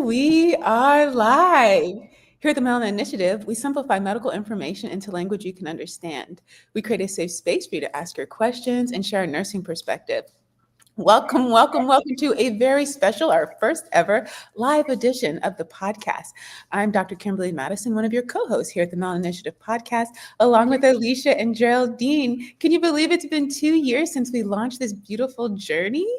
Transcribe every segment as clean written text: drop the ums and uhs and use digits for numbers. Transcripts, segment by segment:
we are live. Here at the Melanin Initiative, we simplify medical information into language you can understand. We create a safe space for you to ask your questions and share a nursing perspective. Welcome to a very special, our first ever live edition of the podcast. I'm Dr. Kimberly Madison, one of your co-hosts here at the Melanin Initiative Podcast, along with Alicia and Geraldine. Can you believe it's been 2 years since we launched this beautiful journey?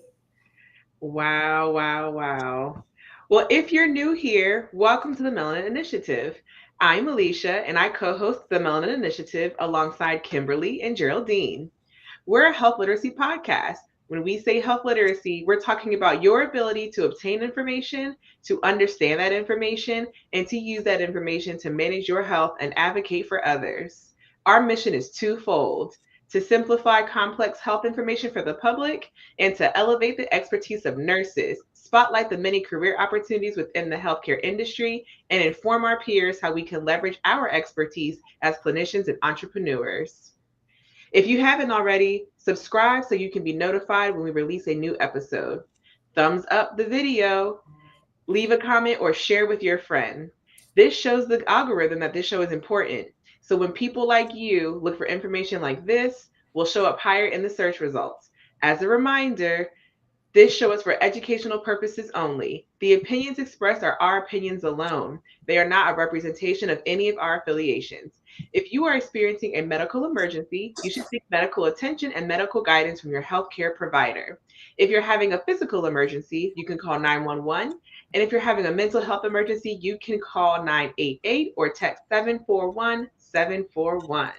Wow. Well, if you're new here, welcome to the Melanin Initiative. I'm Alicia, and I co-host the Melanin Initiative alongside Kimberly and Geraldine. We're a health literacy podcast. When we say health literacy, we're talking about your ability to obtain information, to understand that information, and to use that information to manage your health and advocate for others. Our mission is twofold: to simplify complex health information for the public and to elevate the expertise of nurses, spotlight the many career opportunities within the healthcare industry, and inform our peers how we can leverage our expertise as clinicians and entrepreneurs. If you haven't already, subscribe so you can be notified when we release a new episode. Thumbs up the video, leave a comment, or share with your friend. This shows the algorithm that this show is important. So when people like you look for information like this, we'll show up higher in the search results. As a reminder, this show is for educational purposes only. The opinions expressed are our opinions alone. They are not a representation of any of our affiliations. If you are experiencing a medical emergency, you should seek medical attention and medical guidance from your healthcare provider. If you're having a physical emergency, you can call 911. And if you're having a mental health emergency, you can call 988 or text 741-741.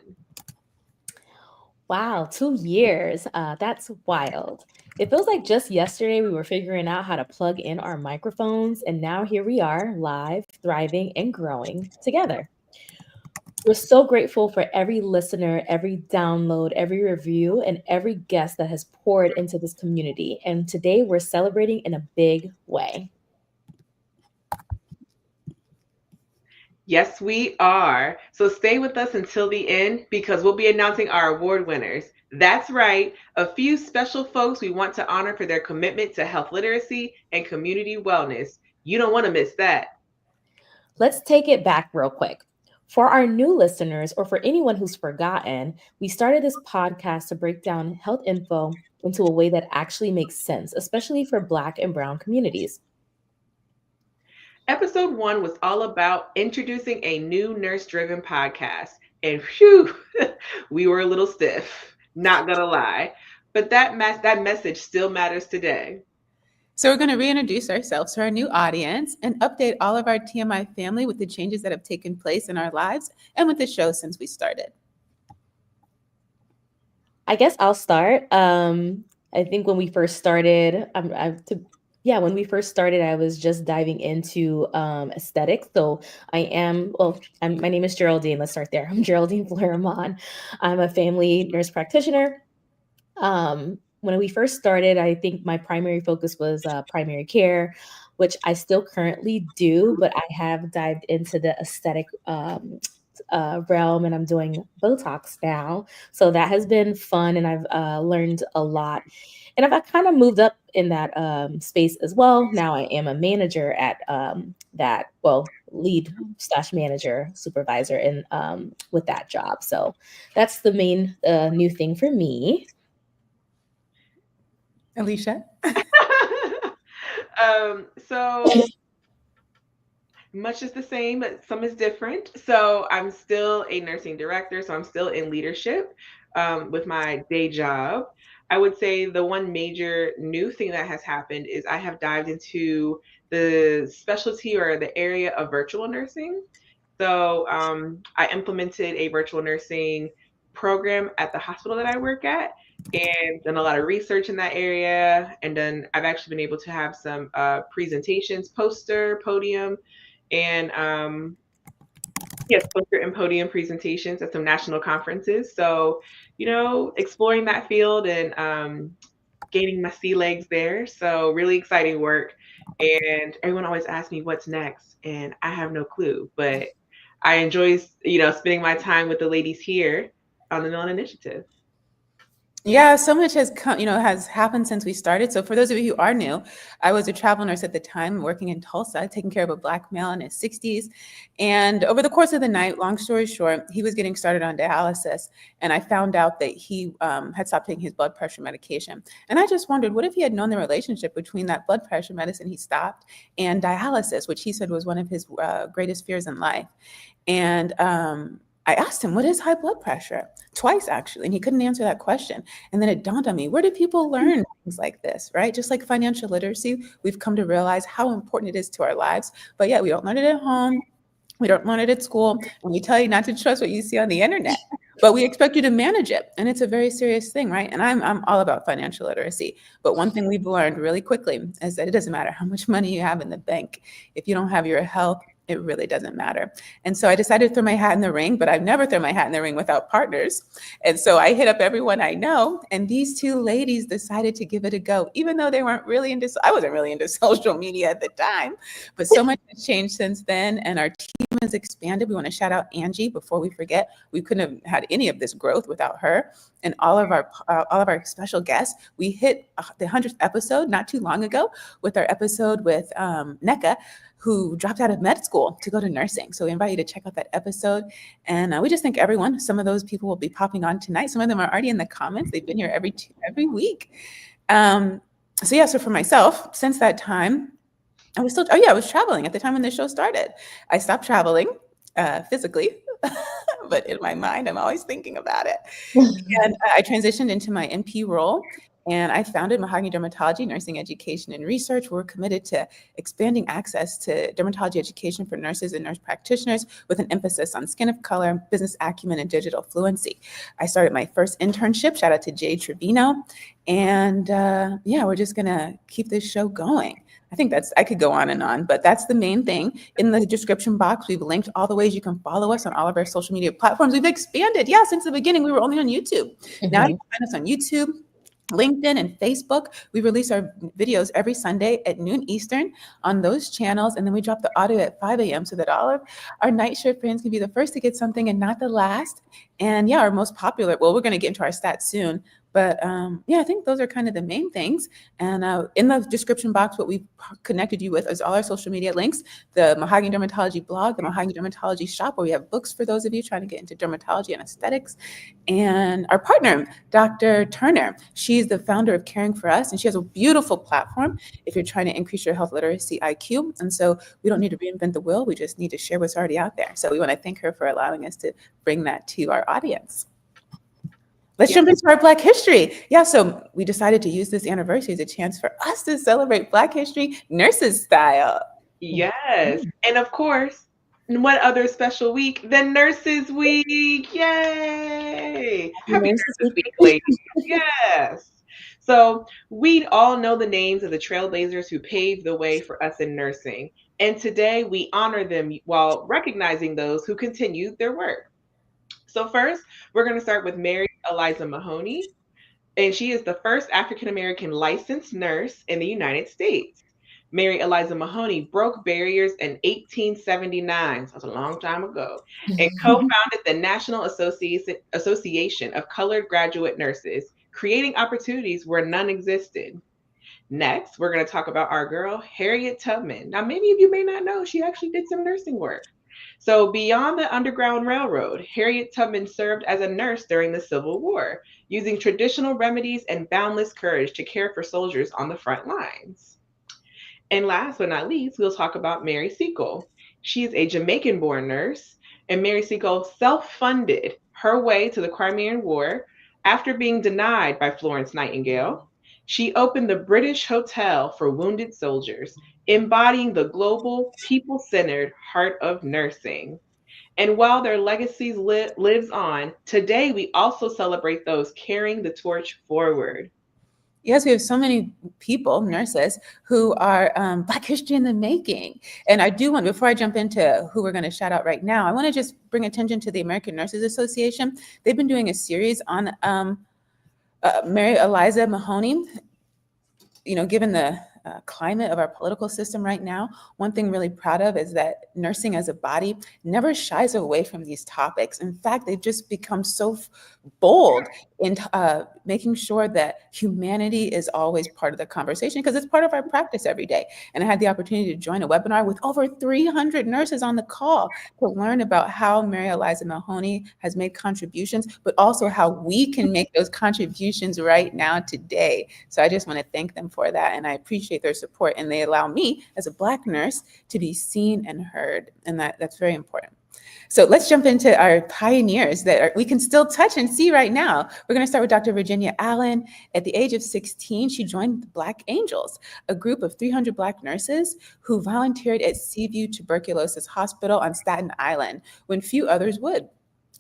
Wow, 2 years. That's wild. It feels like just yesterday we were figuring out how to plug in our microphones, and now here we are, live, thriving, and growing together. We're so grateful for every listener, every download, every review, and every guest that has poured into this community. And today we're celebrating in a big way. Yes, we are. So stay with us until the end because we'll be announcing our award winners. That's right, a few special folks we want to honor for their commitment to health literacy and community wellness. You don't want to miss that. Let's take it back real quick. For our new listeners, or for anyone who's forgotten, we started this podcast to break down health info into a way that actually makes sense, especially for Black and Brown communities. Episode 1 was all about introducing a new nurse-driven podcast. And phew, we were a little stiff, not gonna lie. But that message still matters today. So we're going to reintroduce ourselves to our new audience and update all of our TMI family with the changes that have taken place in our lives and with the show since we started. I guess I'll start. I think when we first started, I was just diving into aesthetics. So my name is Geraldine. Let's start there. I'm Geraldine Fleurimont. I'm a family nurse practitioner. When we first started, I think my primary focus was primary care, which I still currently do, but I have dived into the aesthetic realm, and I'm doing Botox now. So that has been fun, and I've learned a lot. And I've kind of moved up in that space as well. Now I am a manager at lead / manager, supervisor in with that job. So that's the main new thing for me. Alicia? So much is the same, but some is different. So I'm still a nursing director, so I'm still in leadership with my day job. I would say the one major new thing that has happened is I have dived into the specialty or the area of virtual nursing. So I implemented a virtual nursing program at the hospital that I work at and done a lot of research in that area. And then I've actually been able to have some presentations, poster, podium, and poster and podium presentations at some national conferences. So, exploring that field and gaining my sea legs there. So really exciting work. And everyone always asks me what's next, and I have no clue, but I enjoy, spending my time with the ladies here on the Melanin Initiative. Yeah, so much has come, has happened since we started. So for those of you who are new, I was a travel nurse at the time working in Tulsa, taking care of a Black male in his 60s. And over the course of the night, long story short, he was getting started on dialysis. And I found out that he had stopped taking his blood pressure medication. And I just wondered, what if he had known the relationship between that blood pressure medicine he stopped and dialysis, which he said was one of his greatest fears in life. And I asked him, what is high blood pressure? Twice, actually, and he couldn't answer that question. And then it dawned on me, where do people learn things like this, right? Just like financial literacy, we've come to realize how important it is to our lives. But yeah, we don't learn it at home. We don't learn it at school. And we tell you not to trust what you see on the internet, but we expect you to manage it. And it's a very serious thing, right? And I'm all about financial literacy. But one thing we've learned really quickly is that it doesn't matter how much money you have in the bank. If you don't have your health, it really doesn't matter. And so I decided to throw my hat in the ring, but I've never thrown my hat in the ring without partners. And so I hit up everyone I know, and these two ladies decided to give it a go, even though they weren't really into, I wasn't really into social media at the time, but so much has changed since then. And our team has expanded. We want to shout out Angie before we forget. We couldn't have had any of this growth without her and all of our special guests. We hit the 100th episode not too long ago with our episode with NECA, who dropped out of med school to go to nursing. So we invite you to check out that episode. And we just thank everyone. Some of those people will be popping on tonight. Some of them are already in the comments. They've been here every week. So for myself, since that time, I was traveling at the time when the show started. I stopped traveling physically, but in my mind, I'm always thinking about it. And I transitioned into my NP role. And I founded Mahogany Dermatology, Nursing Education and Research. We're committed to expanding access to dermatology education for nurses and nurse practitioners with an emphasis on skin of color, business acumen, and digital fluency. I started my first internship, shout out to Jay Trevino. And we're just gonna keep this show going. I could go on, but that's the main thing. In the description box, we've linked all the ways you can follow us on all of our social media platforms. We've expanded. Yeah, since the beginning, we were only on YouTube. Now you can find us on YouTube, LinkedIn, and Facebook. We release our videos every Sunday at noon Eastern on those channels. And then we drop the audio at 5 a.m. so that all of our night shift friends can be the first to get something and not the last. And our most popular, well, we're going to get into our stats soon. But I think those are kind of the main things. And in the description box, what we've connected you with is all our social media links, the Mahogany Dermatology blog, the Mahogany Dermatology shop, where we have books for those of you trying to get into dermatology and aesthetics. And our partner, Dr. Turner, she's the founder of Caring for Us, and she has a beautiful platform if you're trying to increase your health literacy IQ. And so we don't need to reinvent the wheel. We just need to share what's already out there. So we want to thank her for allowing us to bring that to our audience. Let's jump into our Black history. So we decided to use this anniversary as a chance for us to celebrate Black history nurses style. Yes. And of course, what other special week than Nurses Week? Yay! Happy Nurses Week, ladies. Yes. So we all know the names of the trailblazers who paved the way for us in nursing. And today we honor them while recognizing those who continued their work. So first, we're going to start with Mary Eliza Mahoney, and she is the first African-American licensed nurse in the United States. Mary Eliza Mahoney broke barriers in 1879, so that's a long time ago, and co-founded the National Association of Colored Graduate Nurses, creating opportunities where none existed. Next, we're going to talk about our girl, Harriet Tubman. Now, many of you may not know she actually did some nursing work. So, beyond the Underground Railroad, Harriet Tubman served as a nurse during the Civil War, using traditional remedies and boundless courage to care for soldiers on the front lines. And last but not least, we'll talk about Mary Seacole. She is a Jamaican-born nurse, and Mary Seacole self-funded her way to the Crimean War after being denied by Florence Nightingale. She opened the British Hotel for Wounded Soldiers, embodying the global, people-centered heart of nursing. And while their legacy lives on, today we also celebrate those carrying the torch forward. Yes, we have so many people, nurses, who are Black history in the making. And I do want, before I jump into who we're going to shout out right now, I want to just bring attention to the American Nurses Association. They've been doing a series on Mary Eliza Mahoney, given the climate of our political system right now, one thing really proud of is that nursing as a body never shies away from these topics. In fact, they've just become so bold in making sure that humanity is always part of the conversation because it's part of our practice every day. And I had the opportunity to join a webinar with over 300 nurses on the call to learn about how Mary Eliza Mahoney has made contributions, but also how we can make those contributions right now today. So I just want to thank them for that. And I appreciate their support. And they allow me as a Black nurse to be seen and heard. And that's very important. So let's jump into our pioneers that we can still touch and see right now. We're going to start with Dr. Virginia Allen. At the age of 16, she joined the Black Angels, a group of 300 Black nurses who volunteered at Seaview Tuberculosis Hospital on Staten Island when few others would.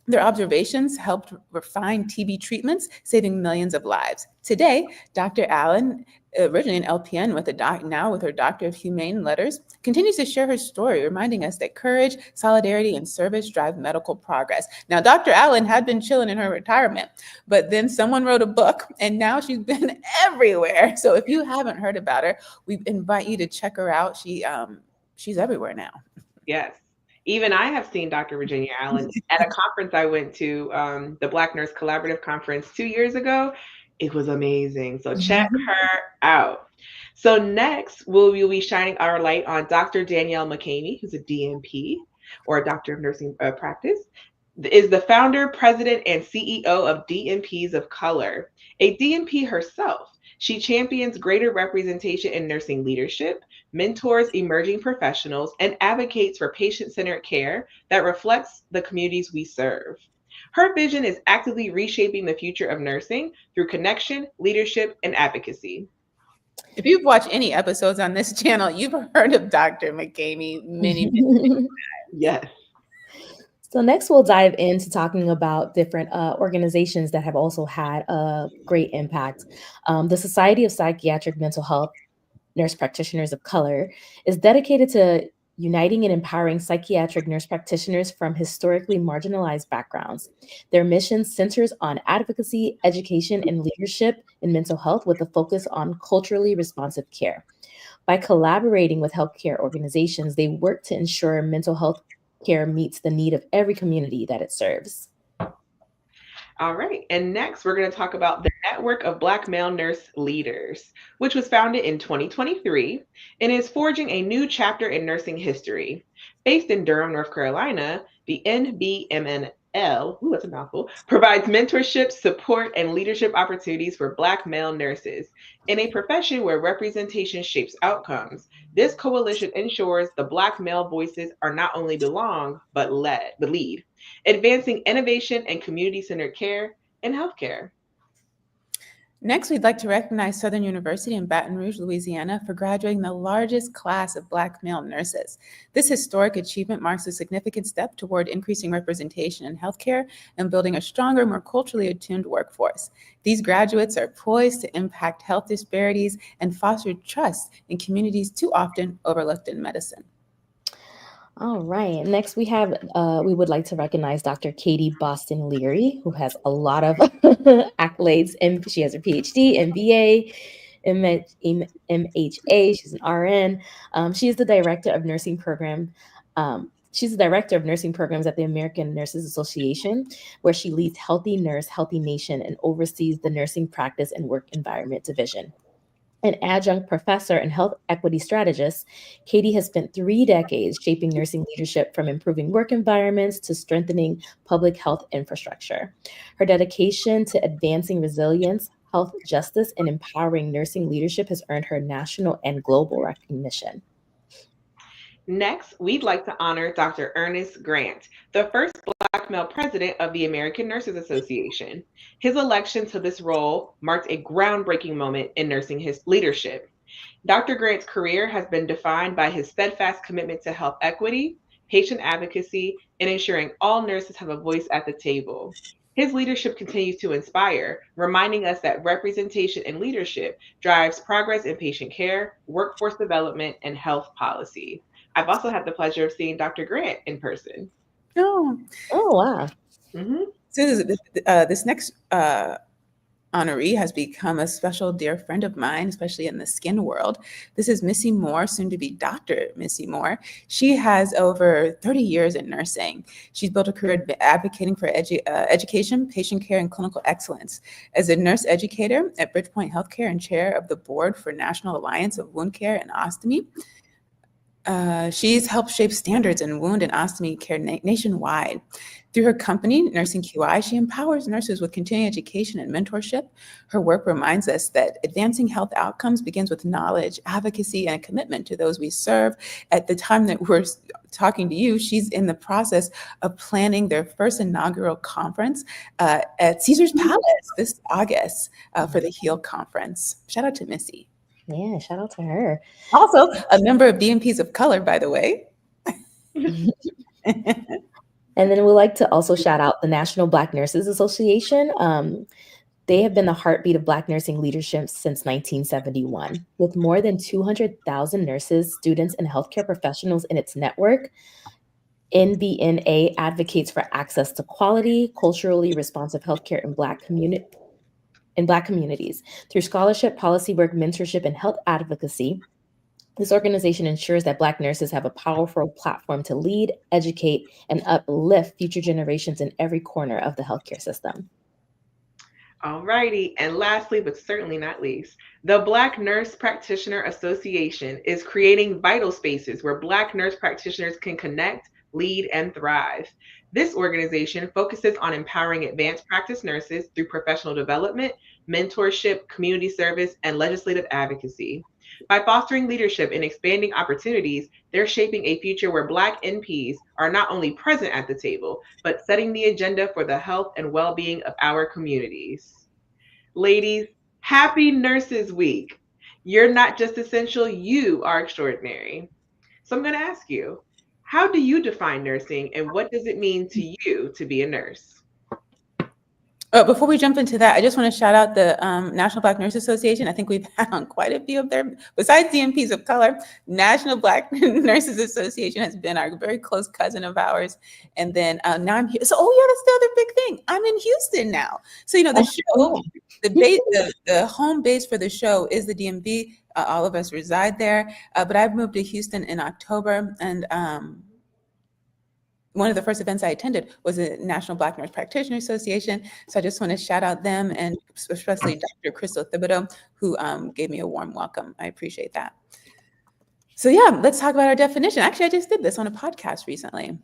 Their observations helped refine TB treatments, saving millions of lives. Today, Dr. Allen, originally an LPN now with her Doctor of Humane Letters, continues to share her story, reminding us that courage, solidarity, and service drive medical progress. Now, Dr. Allen had been chilling in her retirement, but then someone wrote a book, and now she's been everywhere. So if you haven't heard about her, we invite you to check her out. She's everywhere now. Yes. Even I have seen Dr. Virginia Allen at a conference I went to, the Black Nurse Collaborative Conference 2 years ago. It was amazing. So check her out. So next, we'll be shining our light on Dr. Danielle McCamey, who's a DNP, or a Doctor of Nursing Practice, is the founder, president, and CEO of DNPs of Color. A DNP herself, she champions greater representation in nursing leadership, mentors emerging professionals, and advocates for patient-centered care that reflects the communities we serve. Her vision is actively reshaping the future of nursing through connection, leadership, and advocacy. If you've watched any episodes on this channel, you've heard of Dr. McCamey many times. Yes. So next we'll dive into talking about different organizations that have also had a great impact. The Society of Psychiatric Mental Health Nurse Practitioners of Color is dedicated to uniting and empowering psychiatric nurse practitioners from historically marginalized backgrounds. Their mission centers on advocacy, education, and leadership in mental health with a focus on culturally responsive care. By collaborating with healthcare organizations, they work to ensure mental health care meets the need of every community that it serves. All right. And next, we're going to talk about the Network of Black Male Nurse Leaders, which was founded in 2023 and is forging a new chapter in nursing history. Based in Durham, North Carolina, the NBMNL, that's a mouthful, provides mentorship, support, and leadership opportunities for Black male nurses. In a profession where representation shapes outcomes, this coalition ensures the Black male voices are not only belong, but lead, advancing innovation and community-centered care in healthcare. Next, we'd like to recognize Southern University in Baton Rouge, Louisiana, for graduating the largest class of Black male nurses. This historic achievement marks a significant step toward increasing representation in healthcare and building a stronger, more culturally attuned workforce. These graduates are poised to impact health disparities and foster trust in communities too often overlooked in medicine. All right. Next, we would like to recognize Dr. Katie Boston Leary, who has a lot of accolades. And she has her PhD, MBA, MHA. She's an RN. She is the director of nursing program. She's the director of nursing programs at the American Nurses Association, where she leads Healthy Nurse, Healthy Nation, and oversees the Nursing Practice and Work Environment Division. An adjunct professor and health equity strategist, Katie has spent 3 decades shaping nursing leadership from improving work environments to strengthening public health infrastructure. Her dedication to advancing resilience, health justice, and empowering nursing leadership has earned her national and global recognition. Next, we'd like to honor Dr. Ernest Grant, the first Black male president of the American Nurses Association. His election to this role marked a groundbreaking moment in nursing leadership. Dr. Grant's career has been defined by his steadfast commitment to health equity, patient advocacy, and ensuring all nurses have a voice at the table. His leadership continues to inspire, reminding us that representation and leadership drives progress in patient care, workforce development, and health policy. I've also had the pleasure of seeing Dr. Grant in person. Oh wow. Mm-hmm. So this next honoree has become a special dear friend of mine, especially in the skin world. This is Missy Moore, soon to be Dr. Missy Moore. She has over 30 years in nursing. She's built a career advocating for education, patient care, and clinical excellence. As a nurse educator at Bridgepoint Healthcare and chair of the board for National Alliance of Wound Care and Ostomy, she's helped shape standards in wound and ostomy care nationwide. Through her company, Nursing QI, she empowers nurses with continuing education and mentorship. Her work reminds us that advancing health outcomes begins with knowledge, advocacy, and a commitment to those we serve. At the time that we're talking to you, she's in the process of planning their first inaugural conference at Caesar's Palace this August for the HEAL conference. Shout out to Missy. Yeah, shout out to her. Also, a member of DMPs of Color, by the way. And then we'd like to also shout out the National Black Nurses Association. They have been the heartbeat of Black nursing leadership since 1971. With more than 200,000 nurses, students, and healthcare professionals in its network, NBNA advocates for access to quality, culturally responsive healthcare in Black communities. Through scholarship, policy work, mentorship, and health advocacy, this organization ensures that Black nurses have a powerful platform to lead, educate, and uplift future generations in every corner of the healthcare system. All righty. And lastly, but certainly not least, the Black Nurse Practitioner Association is creating vital spaces where Black nurse practitioners can connect, lead, and thrive. This organization focuses on empowering advanced practice nurses through professional development, mentorship, community service, and legislative advocacy. By fostering leadership and expanding opportunities, they're shaping a future where Black NPs are not only present at the table, but setting the agenda for the health and well-being of our communities. Ladies, happy Nurses Week. You're not just essential, you are extraordinary. So I'm going to ask you, how do you define nursing and what does it mean to you to be a nurse? Before we jump into that, I just want to shout out the National Black Nurse Association. I think we've had on quite a few of their, besides DMPs of Color, National Black Nurses Association has been our very close cousin of ours. And then now I'm here. So, yeah, that's the other big thing. I'm in Houston now. So, the show, the home base for the show is the DMV. All of us reside there. But I've moved to Houston in October, and one of the first events I attended was the National Black Nurse Practitioner Association. So I just want to shout out them, and especially Dr. Crystal Thibodeau, who gave me a warm welcome. I appreciate that. So yeah, let's talk about our definition. Actually, I just did this on a podcast recently.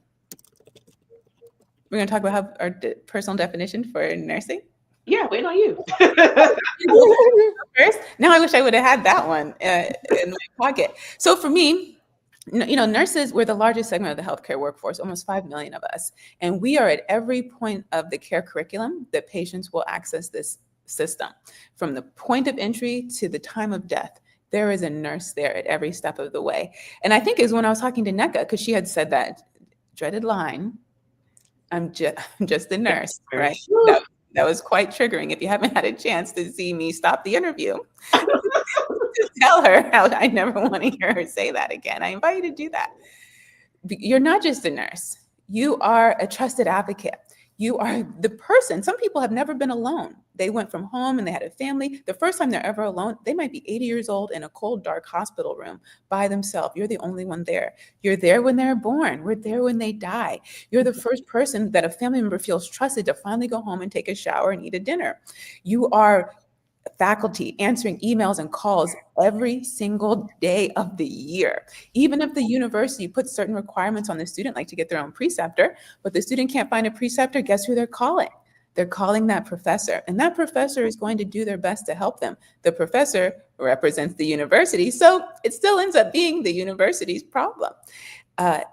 We're going to talk about our personal definition for nursing. Yeah, waiting on you. First, now I wish I would have had that one in my pocket. So for me, nurses, we're the largest segment of the healthcare workforce, almost 5 million of us. And we are at every point of the care curriculum that patients will access this system. From the point of entry to the time of death, there is a nurse there at every step of the way. And I think it was when I was talking to NECA, because she had said that dreaded line, I'm just a nurse, right? That was quite triggering. If you haven't had a chance to see me stop the interview, to tell her how I never want to hear her say that again. I invite you to do that. You're not just a nurse. You are a trusted advocate. You are the person. Some people have never been alone. They went from home and they had a family. The first time they're ever alone, they might be 80 years old in a cold, dark hospital room by themselves. You're the only one there. You're there when they're born. We're there when they die. You're the first person that a family member feels trusted to finally go home and take a shower and eat a dinner. You are faculty answering emails and calls every single day of the year. Even if the university puts certain requirements on the student, like to get their own preceptor, but the student can't find a preceptor, guess who they're calling? They're calling that professor, and that professor is going to do their best to help them. The professor represents the university, so it still ends up being the university's problem.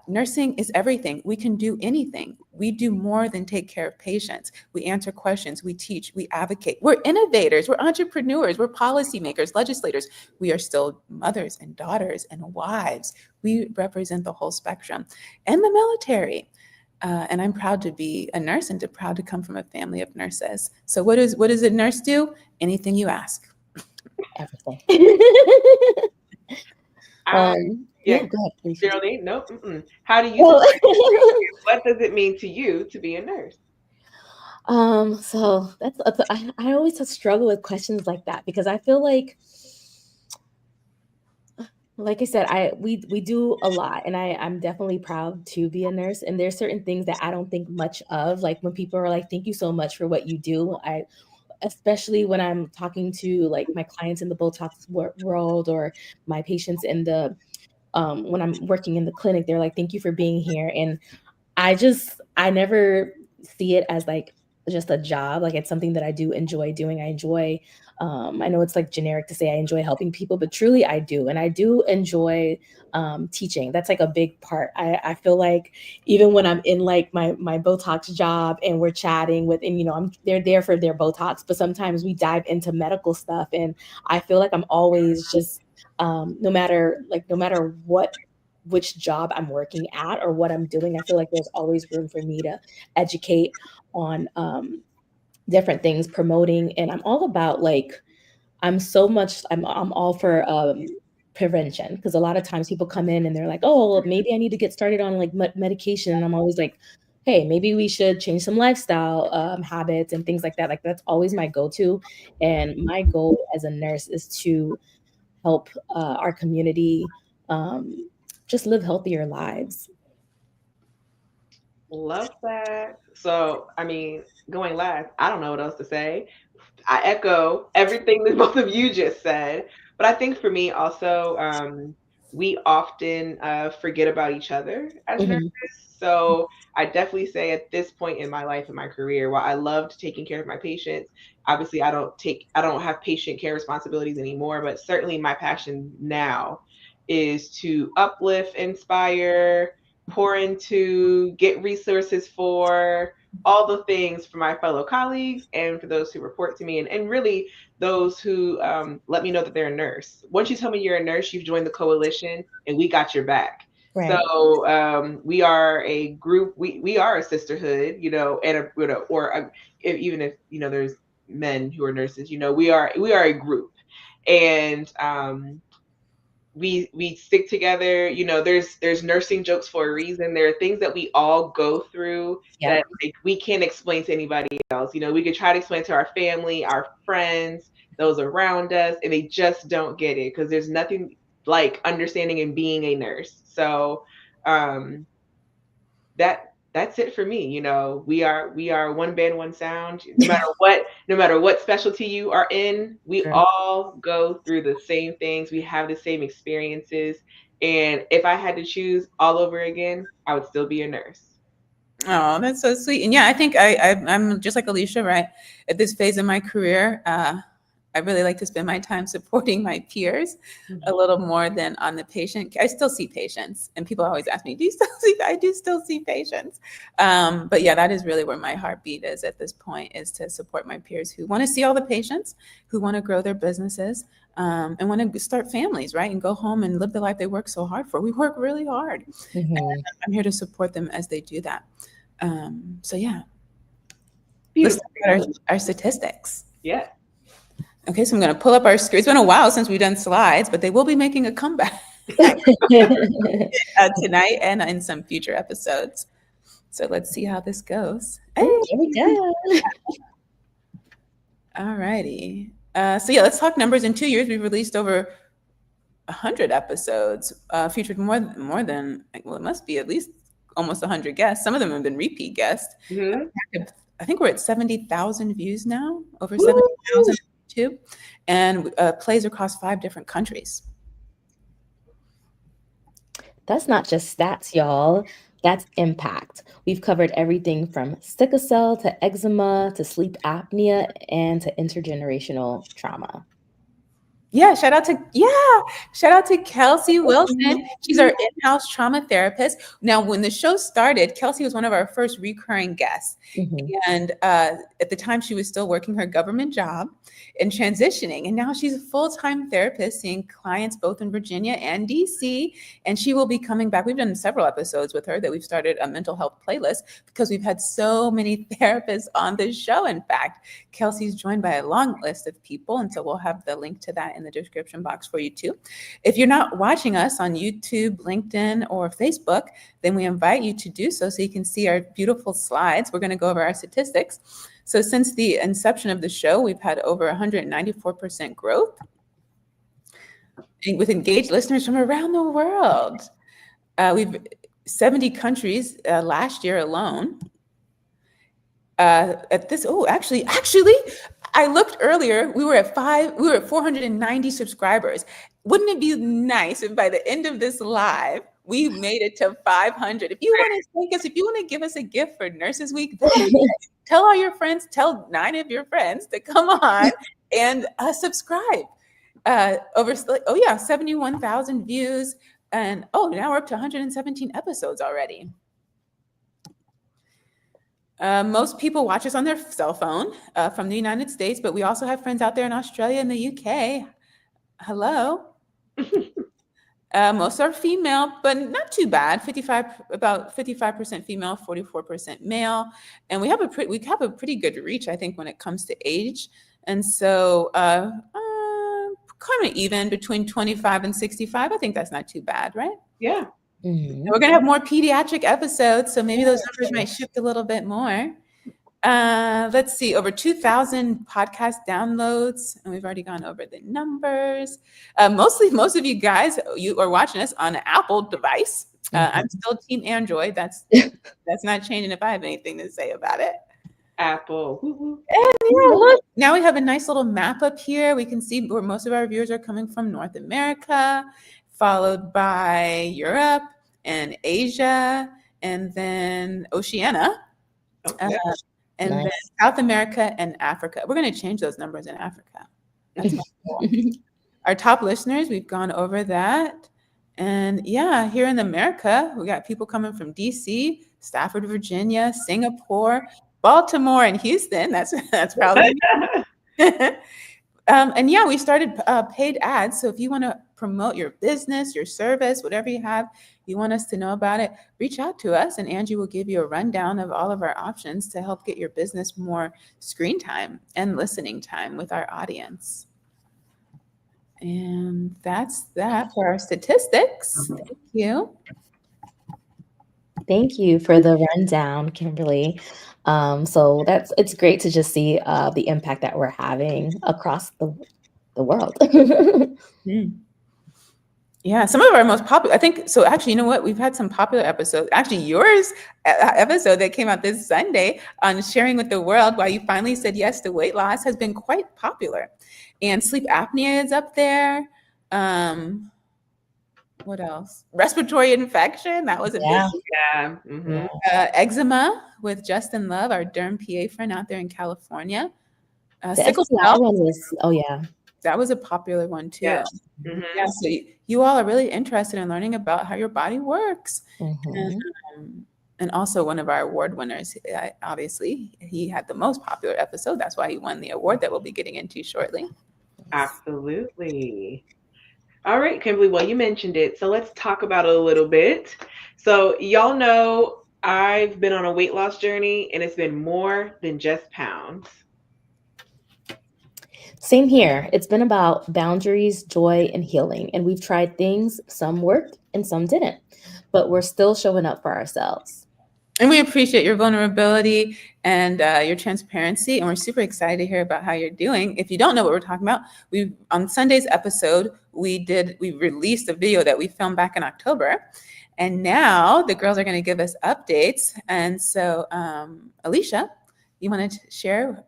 Nursing is everything. We can do anything. We do more than take care of patients. We answer questions, we teach, we advocate. We're innovators, we're entrepreneurs, we're policymakers, legislators. We are still mothers and daughters and wives. We represent the whole spectrum, and the military. And I'm proud to be a nurse and proud to come from a family of nurses. So what does a nurse do? Anything you ask. Everything. Yeah, go ahead, please. Geraldine, no. How do you? What does it mean to you to be a nurse? So I always struggle with questions like that because I feel like I said, we do a lot, and I'm definitely proud to be a nurse. And there's certain things that I don't think much of, like when people are like, "Thank you so much for what you do." Especially when I'm talking to like my clients in the Botox world or my patients in the when I'm working in the clinic, they're like, "Thank you for being here." And I never see it as like just a job. Like it's something that I do enjoy doing. I enjoy, I know it's like generic to say I enjoy helping people, but truly I do. And I do enjoy teaching. That's like a big part. I feel like even when I'm in like my Botox job and we're chatting with, and they're there for their Botox, but sometimes we dive into medical stuff. And I feel like I'm always just, no matter which job I'm working at or what I'm doing, I feel like there's always room for me to educate on different things, promoting, and I'm all about like I'm all for prevention, because a lot of times people come in and they're like, oh, well, maybe I need to get started on like medication, and I'm always like, hey, maybe we should change some lifestyle habits and things like that. Like that's always my go-to, and my goal as a nurse is to help our community just live healthier lives. Love that. So, I mean, going last, I don't know what else to say. I echo everything that both of you just said. But I think for me also, we often forget about each other as nurses. Mhm. So I definitely say at this point in my life and my career, while I loved taking care of my patients, obviously I don't have patient care responsibilities anymore, but certainly my passion now is to uplift, inspire, pour into, get resources for, all the things for my fellow colleagues and for those who report to me, and really those who let me know that they're a nurse. Once you tell me you're a nurse, you've joined the coalition and we got your back. Right. So we are a group, we are a sisterhood, and even if, there's men who are nurses, we are a group. And we stick together. There's nursing jokes for a reason. There are things that we all go through that Yep. like, we can't explain to anybody else. We could try to explain to our family, our friends, those around us, and they just don't get it because there's nothing like understanding and being a nurse. So um that's it for me. We are one band, one sound. No matter what specialty you are in, we True. all go through the same things. We have the same experiences. And if I had to choose all over again, I would still be a nurse. Oh, that's so sweet. And yeah, I think I'm just like Alicia, right? At this phase in my career, I really like to spend my time supporting my peers a little more than on the patient. I still see patients, and people always ask me, "Do you still see?" I do still see patients, but yeah, that is really where my heartbeat is at this point: is to support my peers who want to see all the patients, who want to grow their businesses, and want to start families, right, and go home and live the life they work so hard for. We work really hard, and Mhm. I'm here to support them as they do that. So yeah, let's Beautiful. talk about our statistics. Yeah. Okay, so I'm going to pull up our screen. It's been a while since we've done slides, but they will be making a comeback tonight and in some future episodes. So let's see how this goes. Hey, Oh, there we go. all righty. So yeah, let's talk numbers. In 2 years, we've released over 100 episodes, featured more than, well, it must be at least almost 100 guests. Some of them have been repeat guests. Mm-hmm. I think we're at 70,000 views now, over 70,000 on YouTube, and plays across 5 different countries. That's not just stats, y'all. That's impact. We've covered everything from sickle cell to eczema to sleep apnea and to intergenerational trauma. Yeah, shout out to Kelsey Wilson. She's our in-house trauma therapist. Now, when the show started, Kelsey was one of our first recurring guests. Mhm. And at the time, she was still working her government job and transitioning. And now she's a full-time therapist, seeing clients both in Virginia and DC. And she will be coming back. We've done several episodes with her that we've started a mental health playlist because we've had so many therapists on the show. In fact, Kelsey's joined by a long list of people. And so we'll have the link to that in the description box for you too. If you're not watching us on YouTube, LinkedIn, or Facebook, then we invite you to do so you can see our beautiful slides. We're going to go over our statistics. So since the inception of the show, we've had over 194% growth with engaged listeners from around the world. We've 70 countries last year alone. At this, actually, I looked earlier. We were at 490 subscribers. Wouldn't it be nice if by the end of this live, we made it to 500? If you want to thank us, if you want to give us a gift for Nurses Week, tell all your friends, tell 9 of your friends to come on and subscribe. Over 71,000 views, and now we're up to 117 episodes already. Most people watch us on their cell phone from the United States, but we also have friends out there in Australia and the UK. Hello. Most are female, but not too bad. About 55% female, 44% male, and we have a pretty good reach, I think, when it comes to age. And so, kind of even between 25 and 65. I think that's not too bad, right? Yeah. Mm-hmm. We're going to have more pediatric episodes, so maybe those numbers might shift a little bit more. Let's see, over 2,000 podcast downloads, and we've already gone over the numbers. Most of you guys, you are watching us on an Apple device. I'm still Team Android. That's not changing if I have anything to say about it. Apple. And now we have a nice little map up here. We can see where most of our viewers are coming from: North America, followed by Europe and Asia, and then Oceania, and then South America and Africa. We're going to change those numbers in Africa. That's cool. Our top listeners, we've gone over that. And here in America, we got people coming from DC, Stafford, Virginia, Singapore, Baltimore, and Houston. That's probably. And we started paid ads. So if you want to promote your business, your service, whatever you have, you want us to know about it, reach out to us, and Angie will give you a rundown of all of our options to help get your business more screen time and listening time with our audience. And that's that for our statistics. Thank you. Thank you for the rundown, Kimberly. So it's great to just see the impact that we're having across the world. Yeah, some of our most popular, I think, so actually, you know what? We've had some popular episodes. Actually, yours episode that came out this Sunday on sharing with the world why you finally said yes to weight loss has been quite popular. And sleep apnea is up there. What else? Respiratory infection. That was a big one. Yeah. Mm-hmm. Eczema with Justin Love, our derm PA friend out there in California. Sickle cell one was, that was a popular one too. Yeah. Mm-hmm. Yeah, so you all are really interested in learning about how your body works. And also one of our award winners, obviously, he had the most popular episode. That's why he won the award that we'll be getting into shortly. Absolutely. All right, Kimberly, well, you mentioned it, so let's talk about it a little bit. So y'all know I've been on a weight loss journey, and it's been more than just pounds. Same here. It's been about boundaries, joy, and healing. And we've tried things, some worked and some didn't, but we're still showing up for ourselves. And we appreciate your vulnerability and your transparency. And we're super excited to hear about how you're doing. If you don't know what we're talking about, on Sunday's episode, we released a video that we filmed back in October. And now the girls are going to give us updates. And so, Alicia, you want to share?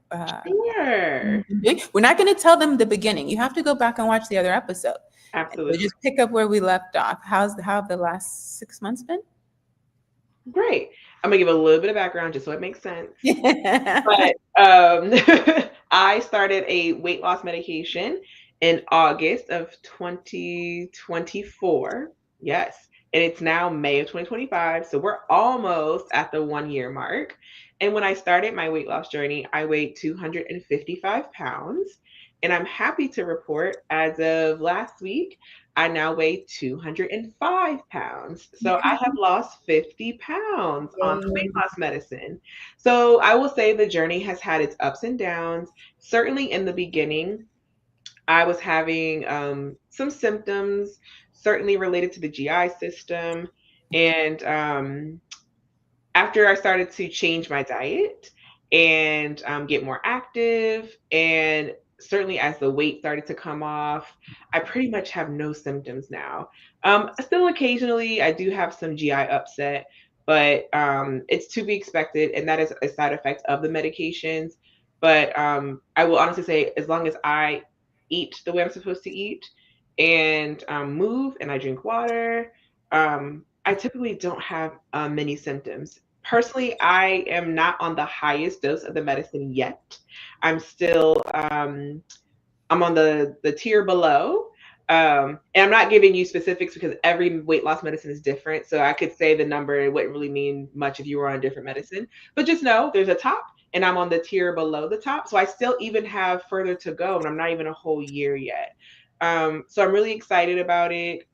Sure. We're not going to tell them the beginning. You have to go back and watch the other episode. Absolutely. So just pick up where we left off. How have the last 6 months been? Great. I'm going to give a little bit of background just so it makes sense. But I started a weight loss medication in August of 2024. Yes. And it's now May of 2025. So we're almost at the 1-year mark. And when I started my weight loss journey, I weighed 255 pounds. And I'm happy to report, as of last week, I now weigh 205 pounds. So I have lost 50 pounds on the weight loss medicine. So I will say the journey has had its ups and downs. Certainly in the beginning, I was having some symptoms, certainly related to the GI system. And after I started to change my diet, and get more active. And certainly as the weight started to come off, I pretty much have no symptoms now. Still occasionally I do have some GI upset, but it's to be expected, and that is a side effect of the medications. But I will honestly say, as long as I eat the way I'm supposed to eat and move and I drink water, I typically don't have many symptoms. Personally, I am not on the highest dose of the medicine yet. I'm still I'm on the tier below. And I'm not giving you specifics because every weight loss medicine is different. So I could say the number, it wouldn't really mean much if you were on a different medicine. But just know there's a top and I'm on the tier below the top. So I still even have further to go and I'm not even a whole year yet. So I'm really excited about it.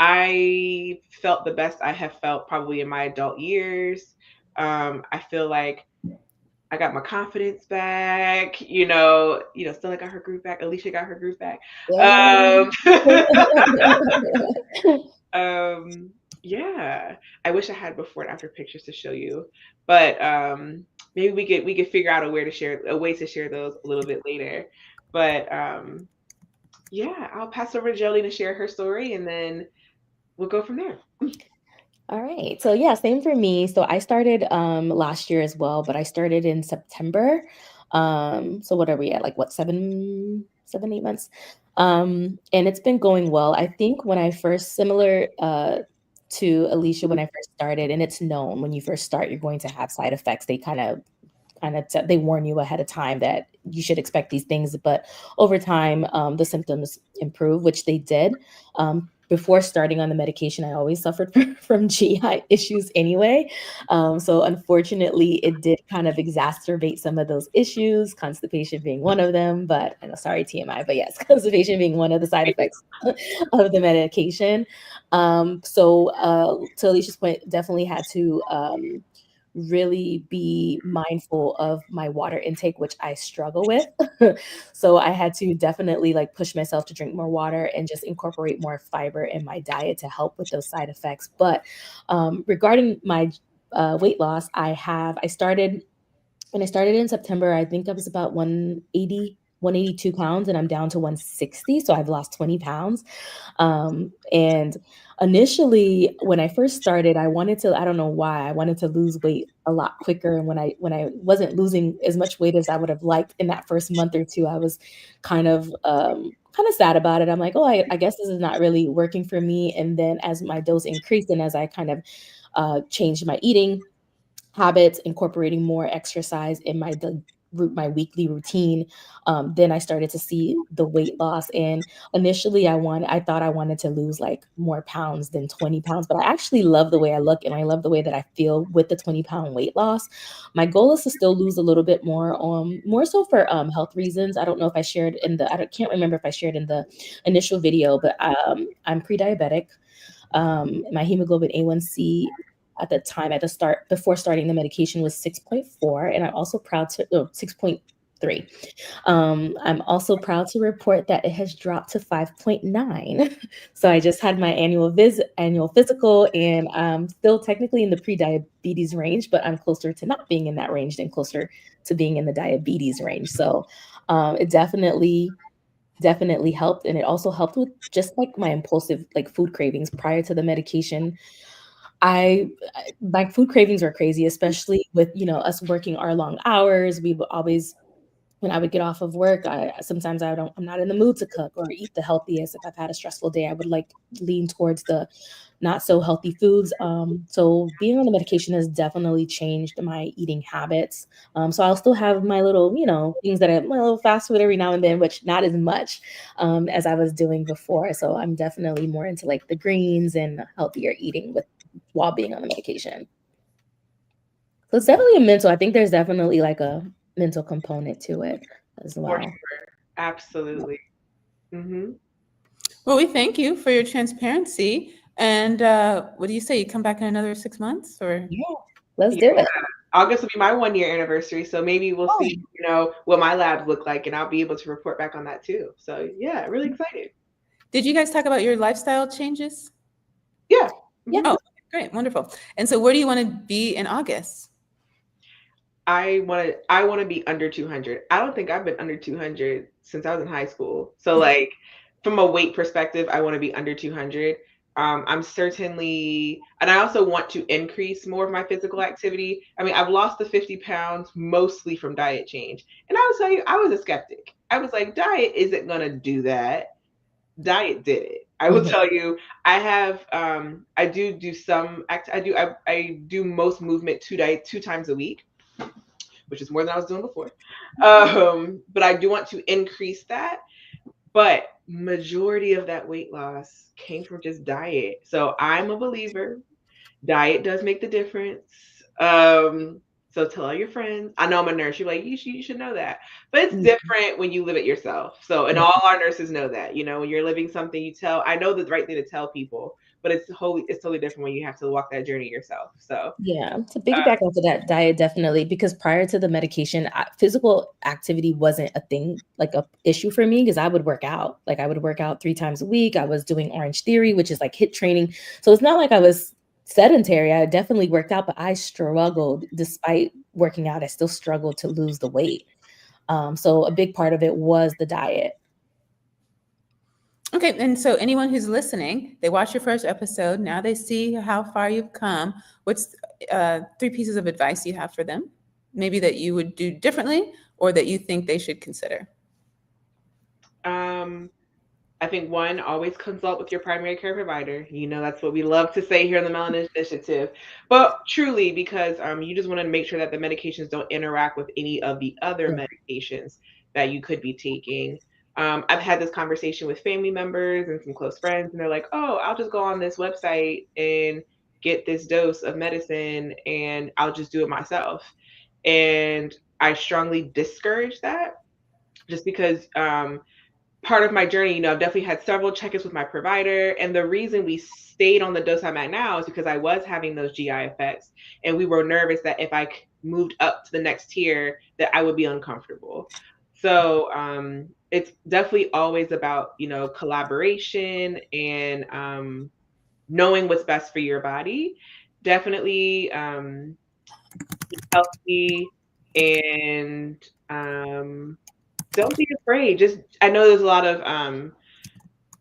I felt the best I have felt probably in my adult years. I feel like I got my confidence back. Still I got her groove back. Alicia got her groove back. Um, yeah. I wish I had before and after pictures to show you, but maybe we could figure out a way to share those a little bit later. But yeah, I'll pass over to Jolene to share her story, and then we'll go from there. All right. So yeah, same for me. So I started last year as well, but I started in September. So what are we at? Like what, 8 months? And it's been going well. I think when I first, similar to Alicia, when I first started, and it's known when you first start, you're going to have side effects. They they warn you ahead of time that you should expect these things, but over time the symptoms improve, which they did. Before starting on the medication, I always suffered from GI issues anyway. So unfortunately, it did kind of exacerbate some of those issues, constipation being one of them. But I know, sorry, TMI, but yes, constipation being one of the side effects of the medication. To Alicia's point, definitely had to really be mindful of my water intake, which I struggle with. So I had to definitely like push myself to drink more water and just incorporate more fiber in my diet to help with those side effects. But regarding my weight loss, I started when I started in September. I think I was about 182 pounds, and I'm down to 160. So I've lost 20 pounds. And initially, when I first started, I don't know why, I wanted to lose weight a lot quicker. And when I wasn't losing as much weight as I would have liked in that first month or two, I was kind of sad about it. I'm like, oh, I guess this is not really working for me. And then as my dose increased and as I kind of changed my eating habits, incorporating more exercise in my weekly routine, then I started to see the weight loss. And initially, I thought I wanted to lose like more pounds than 20 pounds, but I actually love the way I look and I love the way that I feel with the 20-pound weight loss. My goal is to still lose a little bit more, more so for health reasons. I don't know if I shared can't remember if I shared in the initial video, but I'm pre-diabetic. My hemoglobin A1C at the time, before starting the medication, was 6.4, and I'm also proud to 6.3. I'm also proud to report that it has dropped to 5.9. So I just had my annual physical, and I'm still technically in the pre-diabetes range, but I'm closer to not being in that range than closer to being in the diabetes range. So it definitely helped, and it also helped with just like my impulsive like food cravings prior to the medication. My food cravings were crazy, especially with, us working our long hours. We would always, when I would get off of work, I'm not in the mood to cook or eat the healthiest. If I've had a stressful day, I would like lean towards the not so healthy foods. So being on the medication has definitely changed my eating habits. So I'll still have my little, things that my little fast food every now and then, which not as much as I was doing before. So I'm definitely more into like the greens and healthier eating while being on the medication. So it's definitely I think there's definitely like a mental component to it as well. For sure. Absolutely. Mm-hmm. Well, we thank you for your transparency. And what do you say? You come back in another 6 months, or? Yeah, let's do it. August will be my 1 year anniversary, so maybe we'll see, what my labs look like, and I'll be able to report back on that too. So yeah, really excited. Did you guys talk about your lifestyle changes? Yeah. Yeah. Oh, great, wonderful. And so, where do you want to be in August? I want to be under 200. I don't think I've been under 200 since I was in high school. So like from a weight perspective, I want to be under 200. I'm certainly, and I also want to increase more of my physical activity. I mean, I've lost the 50 pounds mostly from diet change. And I will tell you, I was a skeptic. I was like, diet isn't going to do that. Diet did it. I will Mhm. tell you, I do some act I do most movement two times a week, which is more than I was doing before. But I do want to increase that. But majority of that weight loss came from just diet. So I'm a believer. Diet does make the difference. So tell all your friends. I know I'm a nurse. You're like, you should know that. But it's Mhm. different when you live it yourself. So, and Yeah. all our nurses know that. You know, when you're living something, you tell. I know the right thing to tell people, but it's totally different when you have to walk that journey yourself. So, Yeah, to piggyback off of that diet, definitely, because prior to the medication, physical activity wasn't a thing, like a issue for me, because I would work out. Like I would work out 3 times a week. I was doing Orange Theory, which is like HIIT training. So it's not like I was sedentary. I definitely worked out, but I struggled despite working out. I still struggled to lose the weight. So a big part of it was the diet. Okay, and so anyone who's listening, they watch your first episode. Now they see how far you've come. What's 3 pieces of advice you have for them? Maybe that you would do differently, or that you think they should consider. um, I think one, always consult with your primary care provider. You know, that's what we love to say here in the Melanin Initiative. But truly, because you just want to make sure that the medications don't interact with any of the other Yeah. medications that you could be taking. I've had this conversation with family members and some close friends, and they're like, oh, I'll just go on this website and get this dose of medicine and I'll just do it myself. And I strongly discourage that just because part of my journey, you know, I've definitely had several check-ins with my provider. And the reason we stayed on the dose I'm at now is because I was having those GI effects. And we were nervous that if I moved up to the next tier, that I would be uncomfortable. So it's definitely always about, you know, collaboration and knowing what's best for your body. Definitely healthy and don't be afraid. Just I know there's a lot of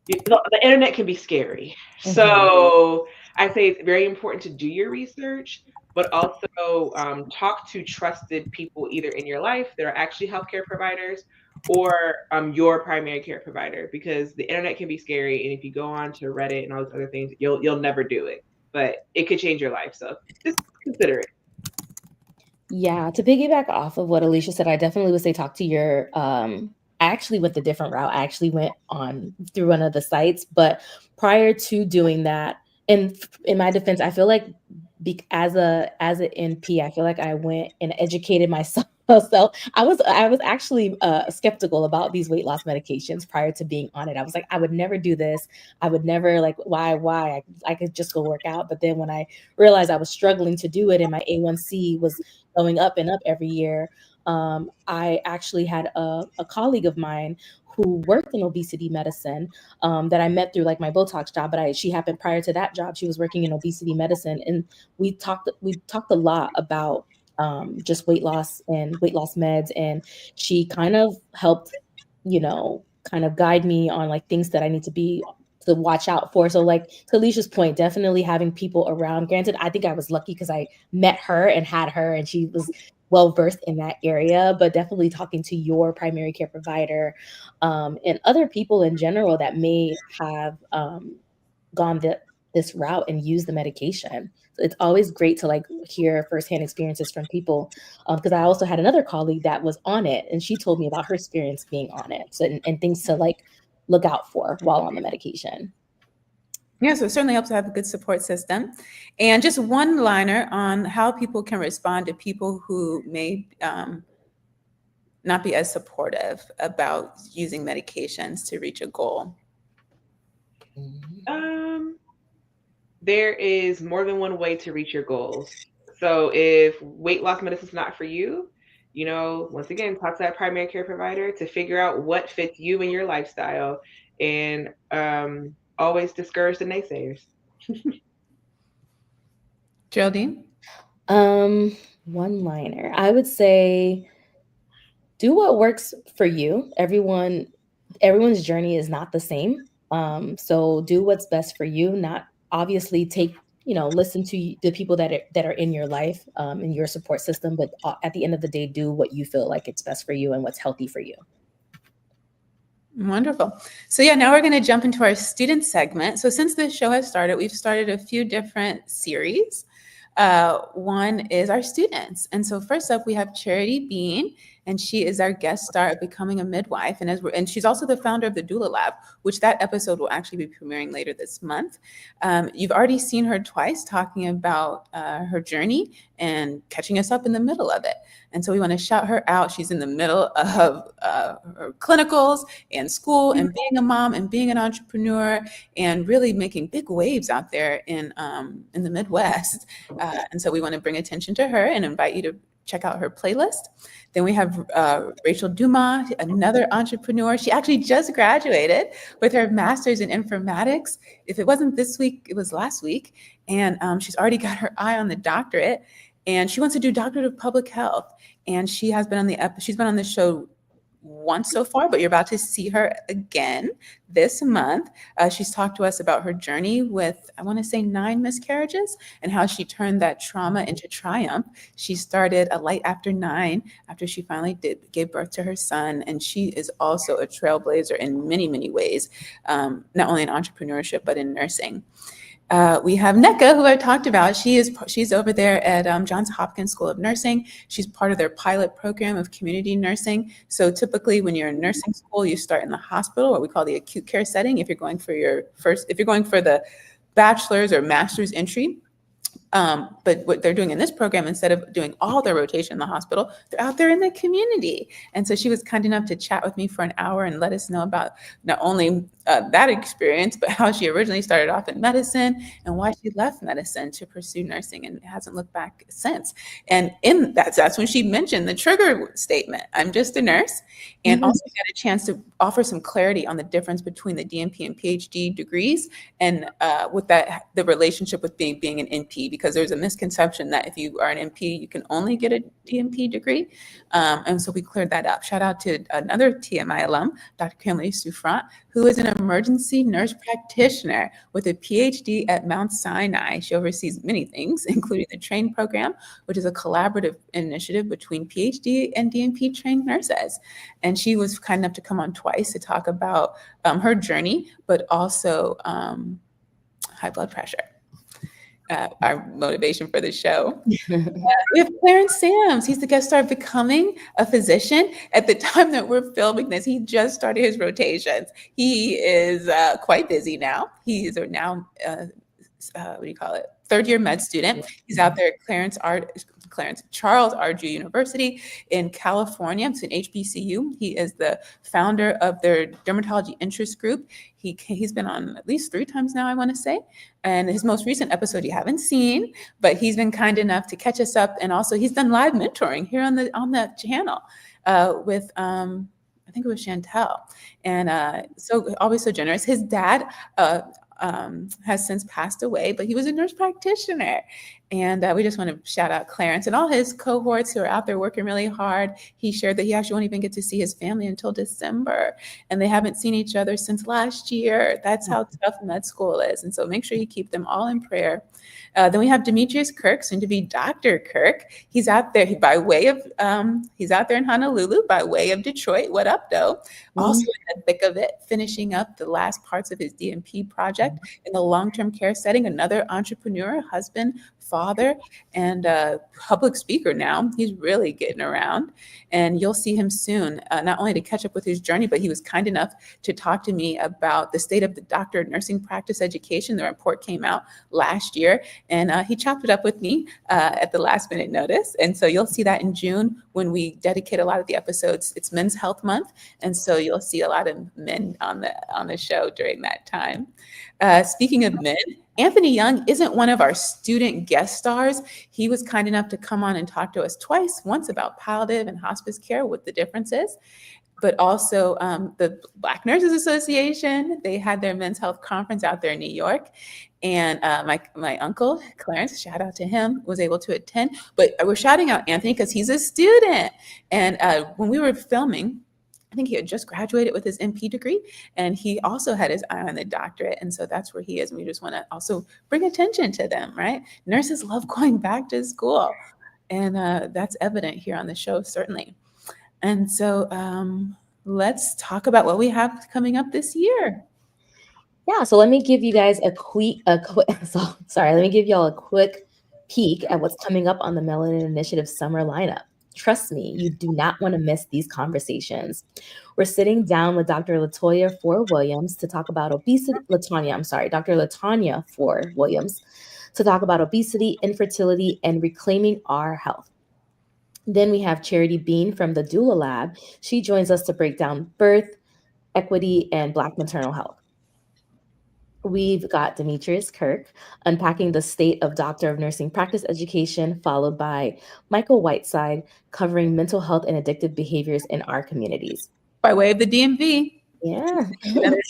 the internet can be scary. Mhm. So I say it's very important to do your research, but also talk to trusted people either in your life that are actually healthcare providers or your primary care provider because the internet can be scary. And if you go on to Reddit and all those other things, you'll never do it. But it could change your life. So just consider it. Yeah, to piggyback off of what Alicia said, I definitely would say talk to your I actually went the different route. I actually went on through one of the sites, but prior to doing that, and in my defense, I feel like as an NP, I feel like I went and educated myself. So I was actually skeptical about these weight loss medications prior to being on it. I was like, I would never do this. I would never like why I could just go work out. But then when I realized I was struggling to do it and my A1C was going up and up every year. I actually had a colleague of mine who worked in obesity medicine that I met through like my Botox job, but she happened prior to that job. She was working in obesity medicine, and we talked a lot about just weight loss and weight loss meds, and she kind of helped, kind of guide me on like things that I need to watch out for. So like to Alicia's point, definitely having people around. Granted, I think I was lucky because I met her and had her and she was well versed in that area, but definitely talking to your primary care provider and other people in general that may have gone this route and used the medication. So it's always great to like hear firsthand experiences from people because I also had another colleague that was on it and she told me about her experience being on it, so, and things to like look out for while on the medication. Yeah, so it certainly helps to have a good support system. And just one liner on how people can respond to people who may not be as supportive about using medications to reach a goal. Mhm. Um, there is more than one way to reach your goals. So if weight loss medicine is not for you, you know, once again, talk to that primary care provider to figure out what fits you and your lifestyle, and always discourage the naysayers. Geraldine? Um, One-liner. I would say do what works for you. Everyone's journey is not the same. So do what's best for you. Not obviously take listen to the people that are in your life, in your support system, but at the end of the day, do what you feel like it's best for you and what's healthy for you. Wonderful. So yeah, now we're going to jump into our student segment. So since this show has started, we've started a few different series. One is our students. And so first up, we have Charity Bean, and she is our guest star of Becoming a Midwife. And she's also the founder of the Doula Lab, which that episode will actually be premiering later this month. You've already seen her twice talking about her journey and catching us up in the middle of it. And so we want to shout her out. She's in the middle of her clinicals and school and being a mom and being an entrepreneur and really making big waves out there in the Midwest. And so we want to bring attention to her and invite you to check out her playlist. Then we have Rachel Dumas, another entrepreneur. She actually just graduated with her master's in informatics. If it wasn't this week, it was last week. And she's already got her eye on the doctorate. And she wants to do doctorate of public health. And she has been she's been on the show once so far, but you're about to see her again this month. She's talked to us about her journey with, I want to say 9 miscarriages and how she turned that trauma into triumph. She started a light after 9 after she finally gave birth to her son. And she is also a trailblazer in many, many ways, not only in entrepreneurship, but in nursing. We have NECA, who I talked about. She's over there at Johns Hopkins School of Nursing. She's part of their pilot program of community nursing. So typically when you're in nursing school, you start in the hospital, what we call the acute care setting. If you're going for the bachelor's or master's entry. But what they're doing in this program, instead of doing all their rotation in the hospital, they're out there in the community. And so she was kind enough to chat with me for an hour and let us know about not only that experience, but how she originally started off in medicine and why she left medicine to pursue nursing and hasn't looked back since. And that's when she mentioned the trigger statement, I'm just a nurse, and also got a chance to offer some clarity on the difference between the DNP and PhD degrees and with that, the relationship with being an NP, because there's a misconception that if you are an NP, you can only get a DNP degree. And so we cleared that up. Shout out to another TMI alum, Dr. Kimberly Souffrant, who is an emergency nurse practitioner with a PhD at Mount Sinai. She oversees many things, including the TRAIN program, which is a collaborative initiative between PhD and DNP trained nurses. And she was kind enough to come on twice to talk about her journey, but also high blood pressure. Our motivation for the show. We have Clarence Sams. He's the guest star of Becoming a Physician. At the time that we're filming this, he just started his rotations. He is quite busy now. He is now, third-year med student. He's out there at Charles R.G. University in California. It's an HBCU. He is the founder of their dermatology interest group. He's been on at least 3 times now, I want to say. And his most recent episode you haven't seen, but he's been kind enough to catch us up. And also he's done live mentoring here on the channel with I think it was Chantel. And so always so generous. His dad has since passed away, but he was a nurse practitioner. And we just want to shout out Clarence and all his cohorts who are out there working really hard. He shared that he actually won't even get to see his family until December, and they haven't seen each other since last year. That's how tough med school is. And so make sure you keep them all in prayer. Then we have Demetrius Kirk, soon to be Dr. Kirk. He's out there he's out there in Honolulu by way of Detroit. What up, though? Also in the thick of it, finishing up the last parts of his DNP project in the long-term care setting. Another entrepreneur, husband, father, and public speaker now. He's really getting around, and you'll see him soon, not only to catch up with his journey, but he was kind enough to talk to me about the state of the doctor of nursing practice education. The report came out last year, and he chopped it up with me at the last minute notice. And so you'll see that in June when we dedicate a lot of the episodes. It's Men's Health Month, and so you'll see a lot of men on the show during that time. Speaking of men, Anthony Young isn't one of our student guest stars. He was kind enough to come on and talk to us twice, once about palliative and hospice care, what the difference is. but also the Black Nurses Association. They had their men's health conference out there in New York. And my uncle, Clarence, shout out to him, was able to attend. But we're shouting out Anthony because he's a student. And when we were filming, I think he had just graduated with his MP degree, and he also had his eye on the doctorate. And so that's where he is. And we just want to also bring attention to them, right? Nurses love going back to school. And that's evident here on the show, certainly. And so let's talk about what we have coming up this year. Yeah, so let me give you guys let me give y'all a quick peek at what's coming up on the Melanin Initiative summer lineup. Trust me, you do not want to miss these conversations. We're sitting down with Dr. Latoya Ford Williams to talk about obesity. Dr. Latanya Ford Williams to talk about obesity, infertility, and reclaiming our health. Then we have Charity Bean from the Doula Lab. She joins us to break down birth, equity, and Black maternal health. We've got Demetrius Kirk unpacking the state of Doctor of Nursing practice education, followed by Michael Whiteside covering mental health and addictive behaviors in our communities. By way of the DMV. Yeah. Another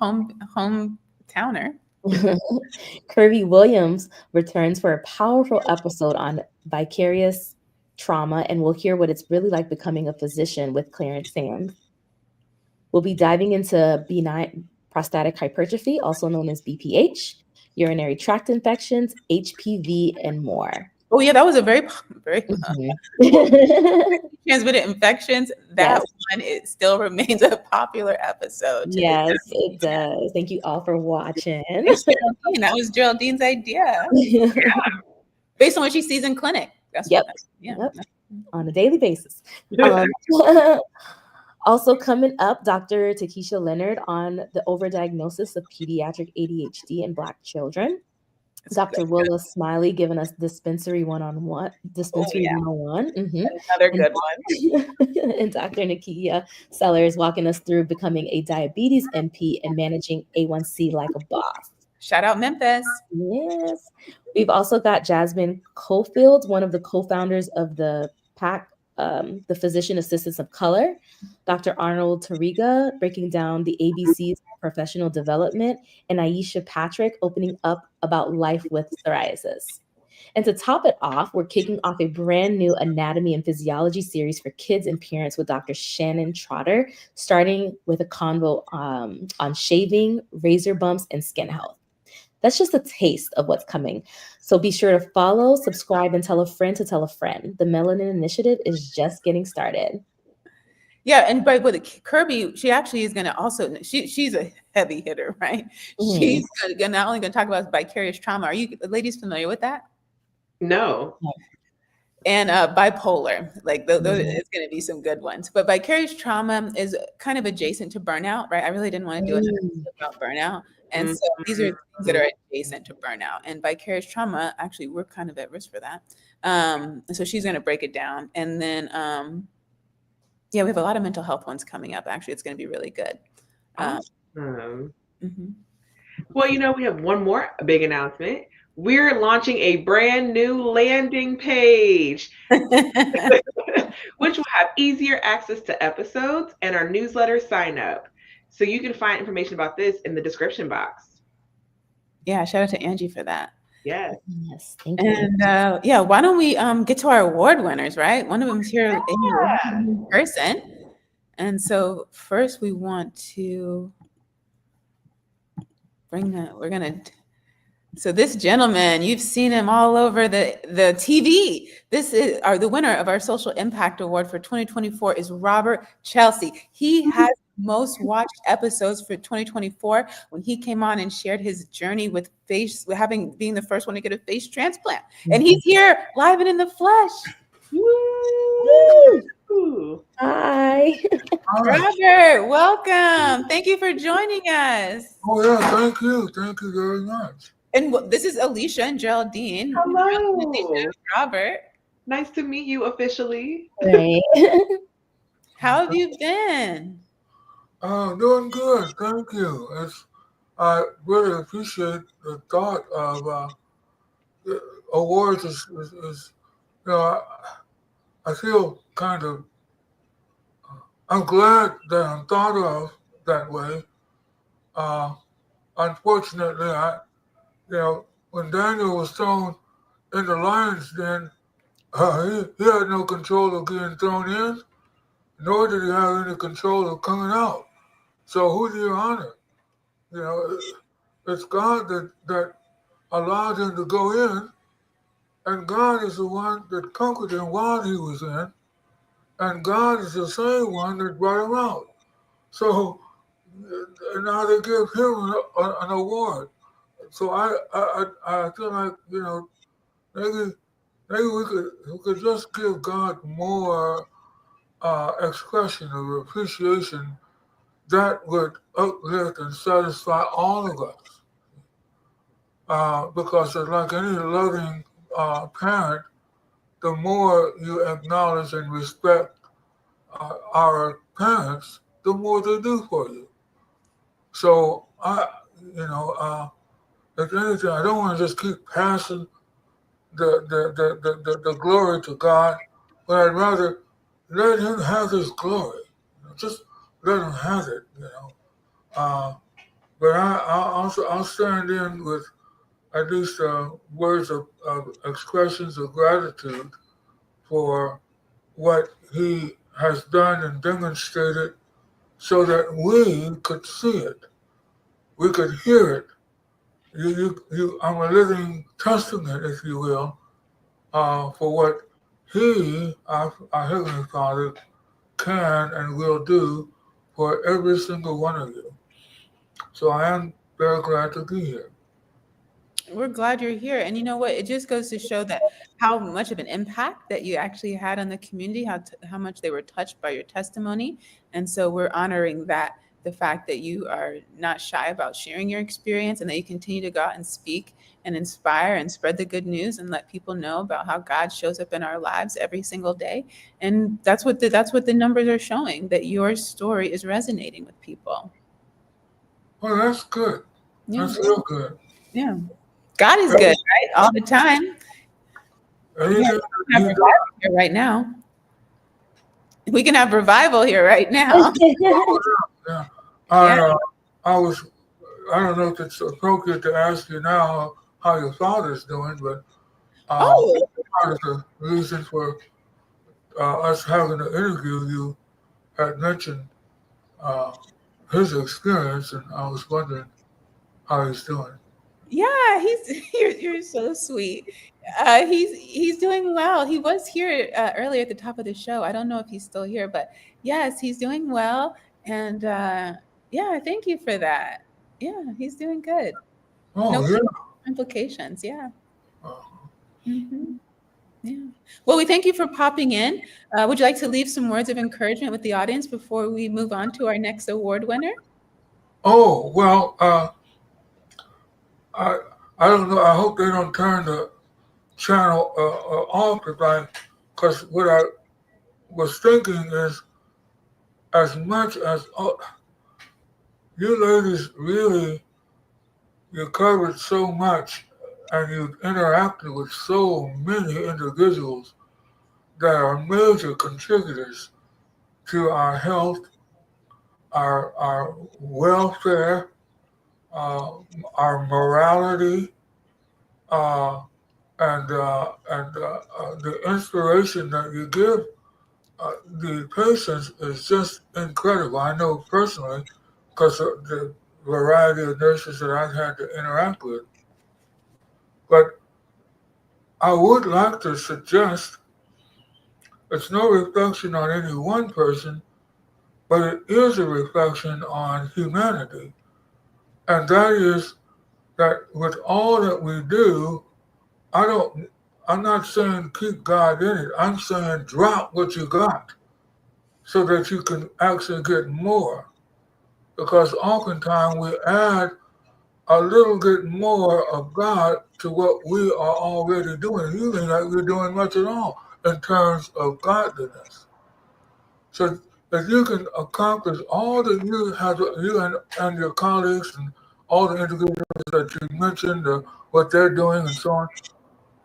hometowner. Kirby Williams returns for a powerful episode on vicarious trauma, and we'll hear what it's really like becoming a physician with Clarence Sands. We'll be diving into benign prostatic hypertrophy, also known as BPH, urinary tract infections, HPV, and more. Oh yeah, that was a very transmitted infections. That one, it still remains a popular episode. Yes, it does. Thank you all for watching. That was Geraldine's idea. Based on what she sees in clinic. That's on a daily basis. Also coming up, Dr. Takesha Leonard on the overdiagnosis of pediatric ADHD in Black children. Dr. Willa Smiley giving us dispensary 101. Another good one. And Dr. Nakia Sellers walking us through becoming a diabetes MP and managing A1C like a boss. Shout out Memphis. Yes. We've also got Jasmine Cofield, one of the co-founders of the PAC, the Physician Assistants of Color, Dr. Arnold Tariga breaking down the ABCs of professional development, and Aisha Patrick opening up about life with psoriasis. And to top it off, we're kicking off a brand new anatomy and physiology series for kids and parents with Dr. Shannon Trotter, starting with a convo on shaving, razor bumps, and skin health. That's just a taste of what's coming. So be sure to follow, subscribe, and tell a friend to tell a friend. The Melanin Initiative is just getting started. Yeah, and but with Kirby, she actually is going to also, she's a heavy hitter, right? Mm-hmm. She's not only going to talk about vicarious trauma. Are you ladies familiar with that? No. And bipolar, like it's going to be some good ones. But vicarious trauma is kind of adjacent to burnout, right? I really didn't want to do anything about burnout. And so these are things that are adjacent to burnout. And vicarious trauma, actually, we're kind of at risk for that. So she's going to break it down. And then, we have a lot of mental health ones coming up. Actually, it's going to be really good. Awesome. Well, we have one more big announcement. We're launching a brand new landing page, which will have easier access to episodes and our newsletter sign up. So you can find information about this in the description box. Yeah, shout out to Angie for that. Yes, thank you. And why don't we get to our award winners, right? One of them's here in person. And so first we want to bring that, so this gentleman, you've seen him all over the TV. This is the winner of our Social Impact Award for 2024 is Robert Chelsea. He has most watched episodes for 2024 when he came on and shared his journey with being the first one to get a face transplant. And he's here live and in the flesh. Woo! Hi. Robert, welcome. Thank you for joining us. Oh yeah, thank you. Thank you very much. And this is Alicia and Geraldine. Hello. Alicia, Robert. Nice to meet you officially. Right. How have you been? Doing good. Thank you. I really appreciate the thought of the awards. I feel kind of I'm glad that I'm thought of that way. Uh, Unfortunately, when Daniel was thrown in the lion's den, he had no control of getting thrown in, nor did he have any control of coming out. So who do you honor? You know, it's God that allowed him to go in, and God is the one that conquered him while he was in, and God is the same one that brought him out. So now they give him an award. So I feel like maybe we could just give God more expression of appreciation that would uplift and satisfy all of us. Because like any loving parent, the more you acknowledge and respect our parents, the more they do for you. So if anything, I don't want to just keep passing the glory to God, but I'd rather let Him have His glory. Just let Him have it. Uh, but I'll stand in with at least words of expressions of gratitude for what He has done and demonstrated, so that we could see it, we could hear it. I'm a living testament, if you will, for what He, our Heavenly Father, can and will do for every single one of you. So I am very glad to be here. We're glad you're here. And you know what? It just goes to show that how much of an impact that you actually had on the community, how much they were touched by your testimony. And so we're honoring that, the fact that you are not shy about sharing your experience, and that you continue to go out and speak and inspire and spread the good news and let people know about how God shows up in our lives every single day. And that's what the numbers are showing, that your story is resonating with people. Well, that's good. Yeah. That's real good. Yeah. God is good, right? All the time. We can have revival here right now. We can have revival here right now. Yeah. I don't know if it's appropriate to ask you now how your father's doing, but part of the reason for us having an interview, you had mentioned his experience, and I was wondering how he's doing. Yeah, you're so sweet. He's doing well. He was here earlier at the top of the show. I don't know if he's still here, but yes, he's doing well. And yeah, thank you for that. Yeah, he's doing good. No implications. Yeah. Mm-hmm. Yeah. Well, we thank you for popping in. Would you like to leave some words of encouragement with the audience before we move on to our next award winner? Oh, well, I don't know. I hope they don't turn the channel off, because what I was thinking is, as much as you ladies really, you covered so much, and you interacted with so many individuals that are major contributors to our health, our welfare, our morality, uh, and the inspiration that you give the patients is just incredible. I know personally, because of the variety of nurses that I've had to interact with. But I would like to suggest it's no reflection on any one person, but it is a reflection on humanity. And that is that with all that we do, I'm not saying keep God in it. I'm saying drop what you got so that you can actually get more. Because oftentimes we add a little bit more of God to what we are already doing, usually not we're doing much at all in terms of godliness. So if you can accomplish all that you and your colleagues and all the individuals that you mentioned, what they're doing and so on,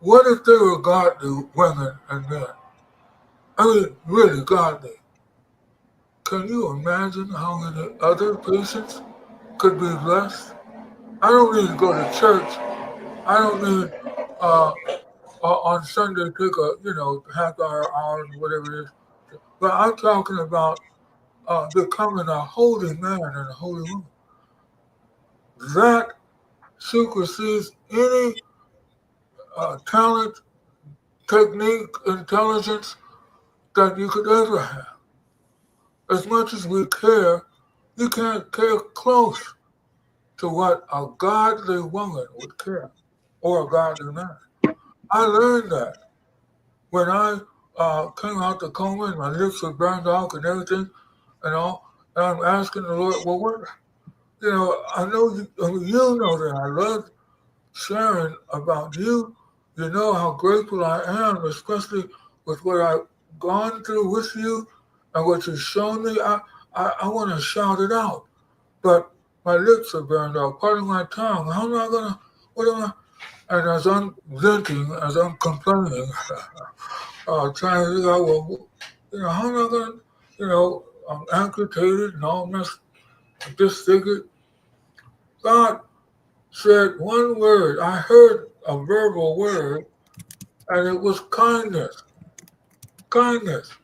what if they were godly women and men? I mean, really godly. can you imagine how many other patients could be blessed? I don't need to go to church. I don't need uh, on Sunday take a half hour, whatever it is. But I'm talking about becoming a holy man and a holy woman. That supersedes any talent, technique, intelligence that you could ever have. As much as we care, you can't care close to what a godly woman would care, or a godly man. I learned that when I came out the coma and my lips were burned off and everything, and all. And I'm asking the Lord, well, what? I know you know that I love sharing about you. You know how grateful I am, especially with what I've gone through with you and what you've shown me. I want to shout it out, but my lips are burned off, part of my tongue. How am I gonna? What am I? And as I'm venting, as I'm complaining, trying to figure out, well, how am I gonna? I'm amputated and all messed, disfigured. God said one word. I heard a verbal word, and it was kindness. Kindness.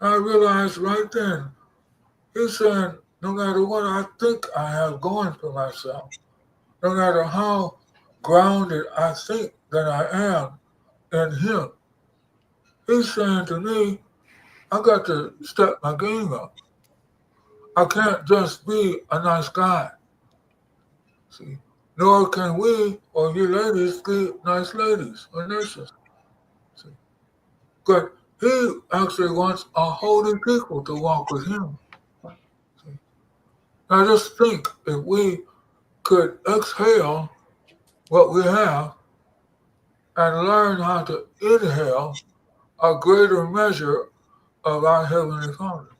I realized right then, he's saying, no matter what I think I have going for myself, no matter how grounded I think that I am in him, he's saying to me, I got to step my game up. I can't just be a nice guy. See, nor can we or you ladies be nice ladies or nurses. See, but he actually wants a holy people to walk with him. See, now just think if we could exhale what we have and learn how to inhale a greater measure of our Heavenly Father.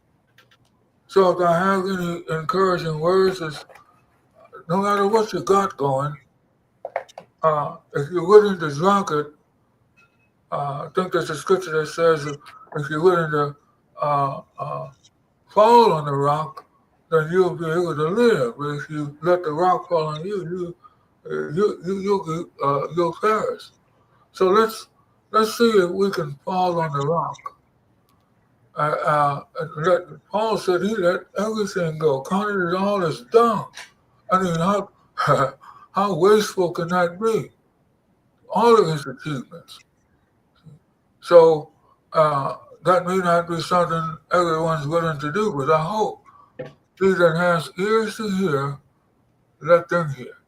So if I have any encouraging words, is no matter what you got going, if you're willing to drink it, I think there's a scripture that says if you're willing to fall on the rock, then you'll be able to live. But if you let the rock fall on you, you'll perish. So let's see if we can fall on the rock. Paul said he let everything go, counted it all as dung. I mean, how wasteful can that be? All of his achievements. So that may not be something everyone's willing to do, but I hope he that has ears to hear, let them hear.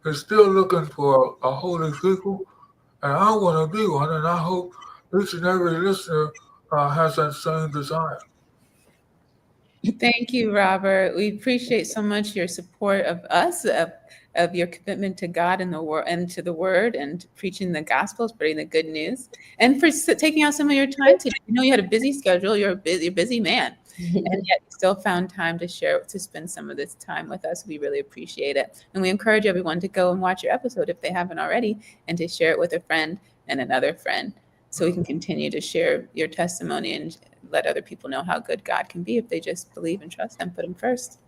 He's still looking for a holy people, and I want to be one, and I hope each and every listener has that same desire. Thank you, Robert. We appreciate so much your support of us, of your commitment to God and the word and to the word and preaching the gospel, spreading the good news, and for taking out some of your time today. You know, you had a busy schedule. You're a busy man, and yet you still found time to spend some of this time with us. We really appreciate it, and we encourage everyone to go and watch your episode if they haven't already, and to share it with a friend and another friend, so we can continue to share your testimony and let other people know how good God can be if they just believe and trust Him, put Him first.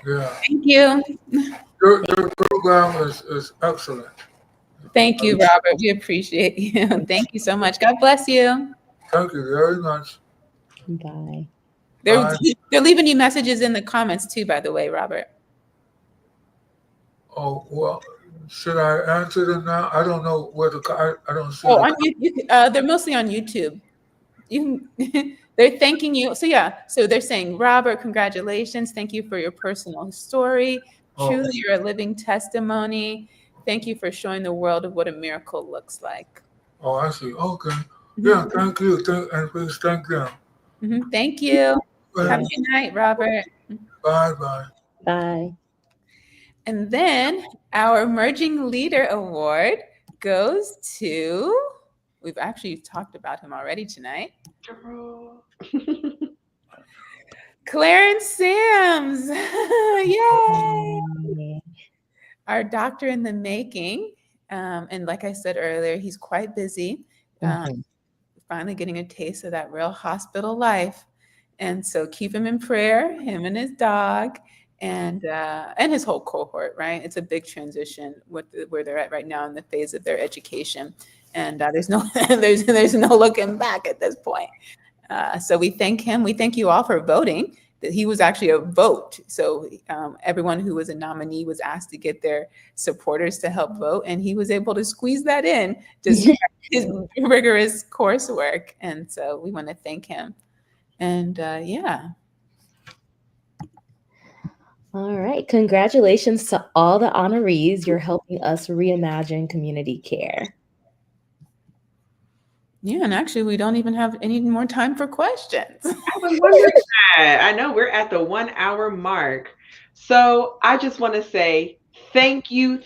Yeah. Thank you. Your program is excellent. Thank you, Robert. We appreciate you. Thank you so much. God bless you. Thank you very much. Bye. They're leaving you messages in the comments too, by the way, Robert. Oh, well, should I answer them now? I don't know where I don't see. They're mostly on YouTube. They're thanking you. So they're saying, Robert, congratulations. Thank you for your personal story. Truly, you're a living testimony. Thank you for showing the world of what a miracle looks like. Oh, I see. Okay. Yeah, thank you. And please thank them. Thank you. Have a good night, Robert. Bye. Bye. And then our Emerging Leader Award goes to, we've actually talked about him already tonight. Clarence Sims. Yay! Our doctor in the making. And like I said earlier, he's quite busy finally getting a taste of that real hospital life. And so keep him in prayer, him and his dog, and his whole cohort. Right, it's a big transition with where they're at right now in the phase of their education, and there's no there's no looking back at this point. So we thank him. We thank you all for voting. That he was actually a vote. So everyone who was a nominee was asked to get their supporters to help vote, and he was able to squeeze that in just his rigorous coursework. And so we want to thank him. And yeah. All right. Congratulations to all the honorees. You're helping us reimagine community care. Yeah, and actually, we don't even have any more time for questions. I was wondering that. I know we're at the 1 hour mark. So I just want to say thank you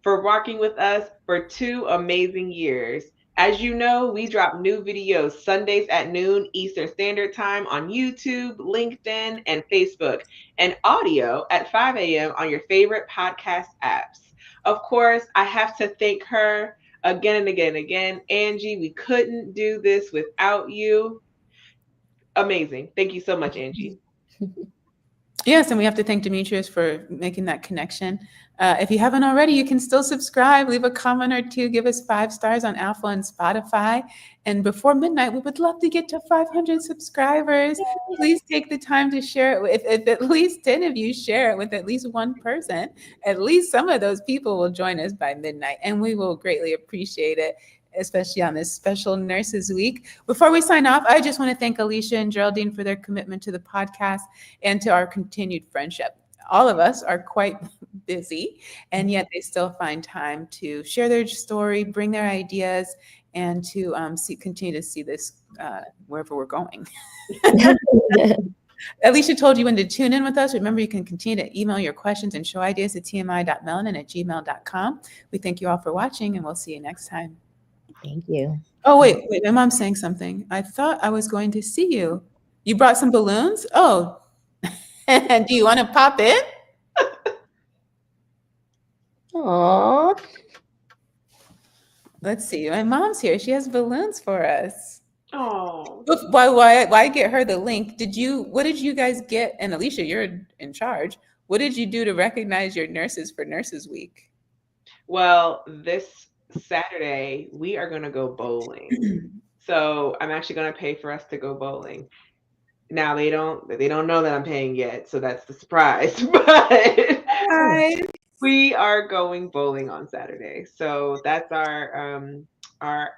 for walking with us for 2 amazing years. As you know, we drop new videos Sundays at noon Eastern Standard Time on YouTube, LinkedIn, and Facebook, and audio at 5 a.m. on your favorite podcast apps. Of course, I have to thank her again and again and again. Angie, we couldn't do this without you. Amazing. Thank you so much, Angie. Yes, and we have to thank Demetrius for making that connection. If you haven't already, you can still subscribe, leave a comment or two, give us 5 stars on Apple and Spotify. And before midnight, we would love to get to 500 subscribers. Please take the time to share it. If at least 10 of you share it with at least one person, at least some of those people will join us by midnight, and we will greatly appreciate it, especially on this special Nurses Week. Before we sign off, I just want to thank Alicia and Geraldine for their commitment to the podcast and to our continued friendship. All of us are quite busy, and yet they still find time to share their story, bring their ideas, and to continue to see this wherever we're going. Alicia told you when to tune in with us. Remember, you can continue to email your questions and show ideas at tmi.melanin@gmail.com. We thank you all for watching, and we'll see you next time. Thank you. Oh, wait, my mom's saying something. I thought I was going to see you. You brought some balloons? Oh, do you want to pop in? Aww. Let's see. My mom's here. She has balloons for us. Oh. Why get her the link? What did you guys get? And Alicia, you're in charge. What did you do to recognize your nurses for Nurses Week? Well, this Saturday, we are going to go bowling. So I'm actually going to pay for us to go bowling. Now they don't know that I'm paying yet, so that's the surprise. But we are going bowling on Saturday, so that's our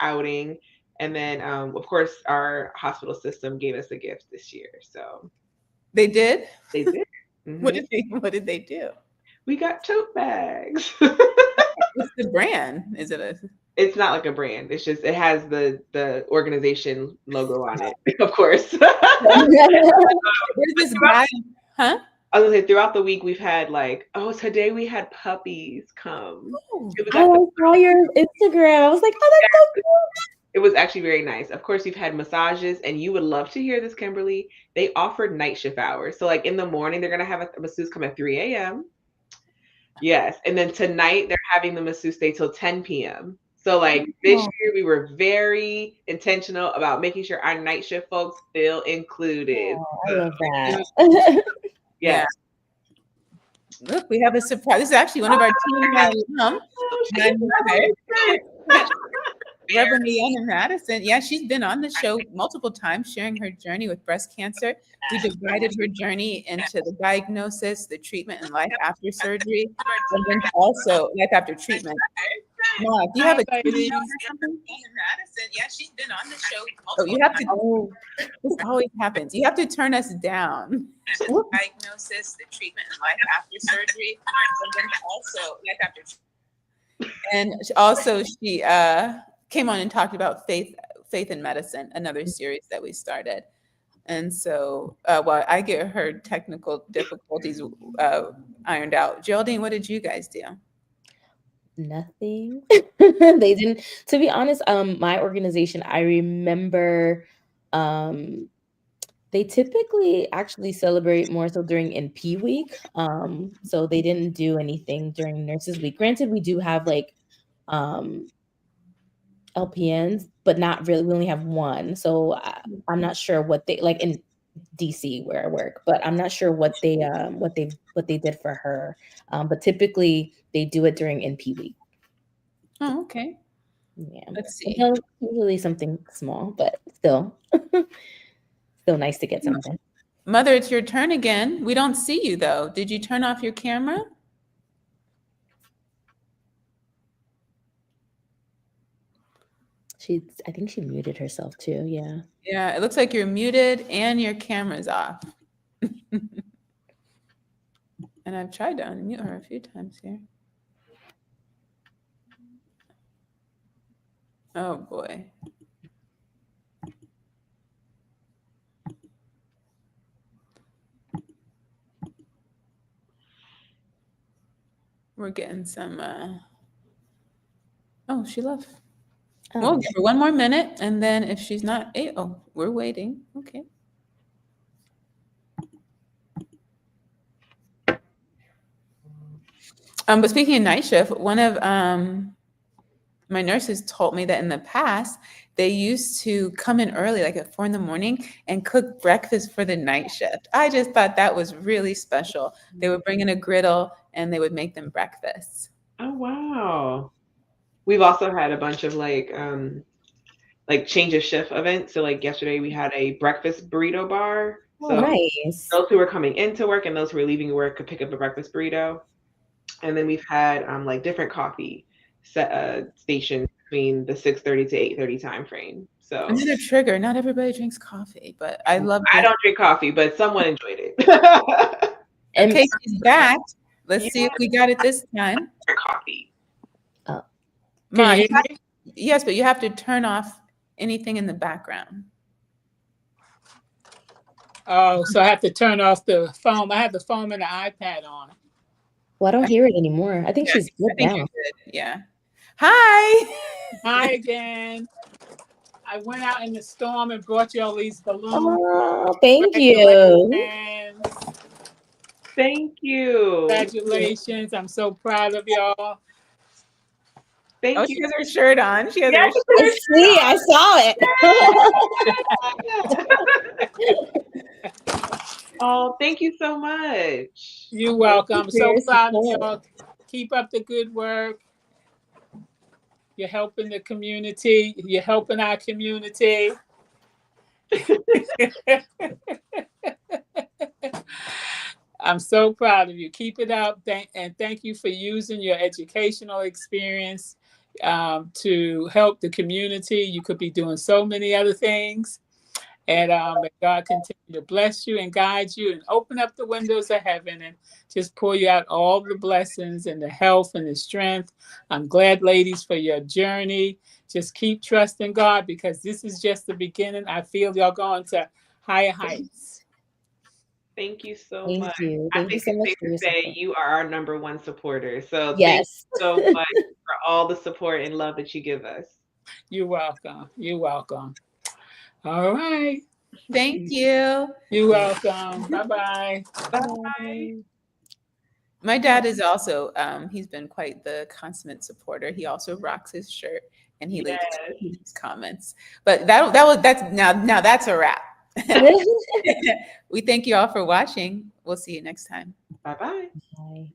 outing. And then of course our hospital system gave us a gift this year. So they did. They did. Mm-hmm. What did they do? We got tote bags. What's the brand? Is it It's not like a brand. It's just, it has the organization logo on it, of course. There's this guy, huh? I was gonna say, throughout the week we've had today we had puppies come. I saw your Instagram. I was like, oh, that's so cool. It was actually very nice. Of course, we've had massages, and you would love to hear this, Kimberly. They offered night shift hours. So like in the morning, they're gonna have a masseuse come at 3 a.m. Yes, and then tonight they're having the masseuse stay till 10 p.m. So like this year, we were very intentional about making sure our night shift folks feel included. Oh, I love that. Yeah. Look, we have a surprise. This is actually one of our team. Reverend Leanna Madison. Yeah, she's been on the show multiple times, sharing her journey with breast cancer. We divided her journey into the diagnosis, the treatment, and life after surgery, and then also life after treatment. Mom, do you have a question or something? Madison. Yeah, she's been on the show. Oh, you have to. Oh, this always happens. You have to turn us down. Diagnosis, the treatment, and life after surgery, and then also life after. And also, she came on and talked about faith in medicine, another series that we started. And so, while I get her technical difficulties ironed out, Geraldine, what did you guys do? Nothing. They didn't. To be honest, my organization, I remember, they typically actually celebrate more so during NP week. So they didn't do anything during Nurses Week. Granted, we do have like LPNs, but not really. We only have one, so I'm not sure what they like in DC where I work, but I'm not sure what they did for her. But typically they do it during NP week. Oh, okay. Yeah. Let's see. Usually something small, but still still nice to get something. Mother, it's your turn again. We don't see you though. Did you turn off your camera? I think she muted herself too. Yeah. Yeah, it looks like you're muted and your camera's off. And I've tried to unmute her a few times here. Oh boy. We're getting some, oh, she left. We'll give her one more minute, and then if she's not, oh, we're waiting. Okay. But speaking of night shift, one of my nurses told me that in the past, they used to come in early, like at 4 a.m, and cook breakfast for the night shift. I just thought that was really special. They would bring in a griddle and they would make them breakfast. Oh, wow. We've also had a bunch of like change of shift events. So like yesterday we had a breakfast burrito bar. So nice. Those who were coming into work and those who were leaving work could pick up a breakfast burrito. And then we've had like different coffee stations between the 6:30 to 8:30 time frame. So another trigger. Not everybody drinks coffee, but I love it. I don't drink coffee, but someone enjoyed it. Okay, she's back. Let's see if we got it this time. Coffee. Oh. Ma, yes, but you have to turn off anything in the background. Oh, so I have to turn off the phone. I have the phone and the iPad on. Well, I don't hear it anymore. I think she's good now. Good. Yeah. Hi. Hi again. I went out in the storm and brought you all these balloons. Oh, thank you. Thank you. Congratulations. I'm so proud of y'all. Thank you. She has her shirt on. She has her shirt. See, I saw it. Oh, thank you so much. You're welcome. I'm so proud of y'all. Keep up the good work. You're helping the community. You're helping our community. I'm so proud of you. Keep it up. And thank you for using your educational experience to help the community. You could be doing so many other things. And may God continue to bless you and guide you and open up the windows of heaven and just pour you out all the blessings and the health and the strength. I'm glad, ladies, for your journey. Just keep trusting God because this is just the beginning. I feel y'all going to higher heights. Thank you so Thank much. you. I Thank you think so it's much safe for to your say support. you are our number one supporter. So Yes. thank you so much for all the support and love that you give us. You're welcome. You're welcome. All right. Thank you. You're welcome. Bye-bye. Bye. My dad is also, he's been quite the consummate supporter. He also rocks his shirt and he leaves comments. But now that's a wrap. We thank you all for watching. We'll see you next time. Bye-bye. Bye.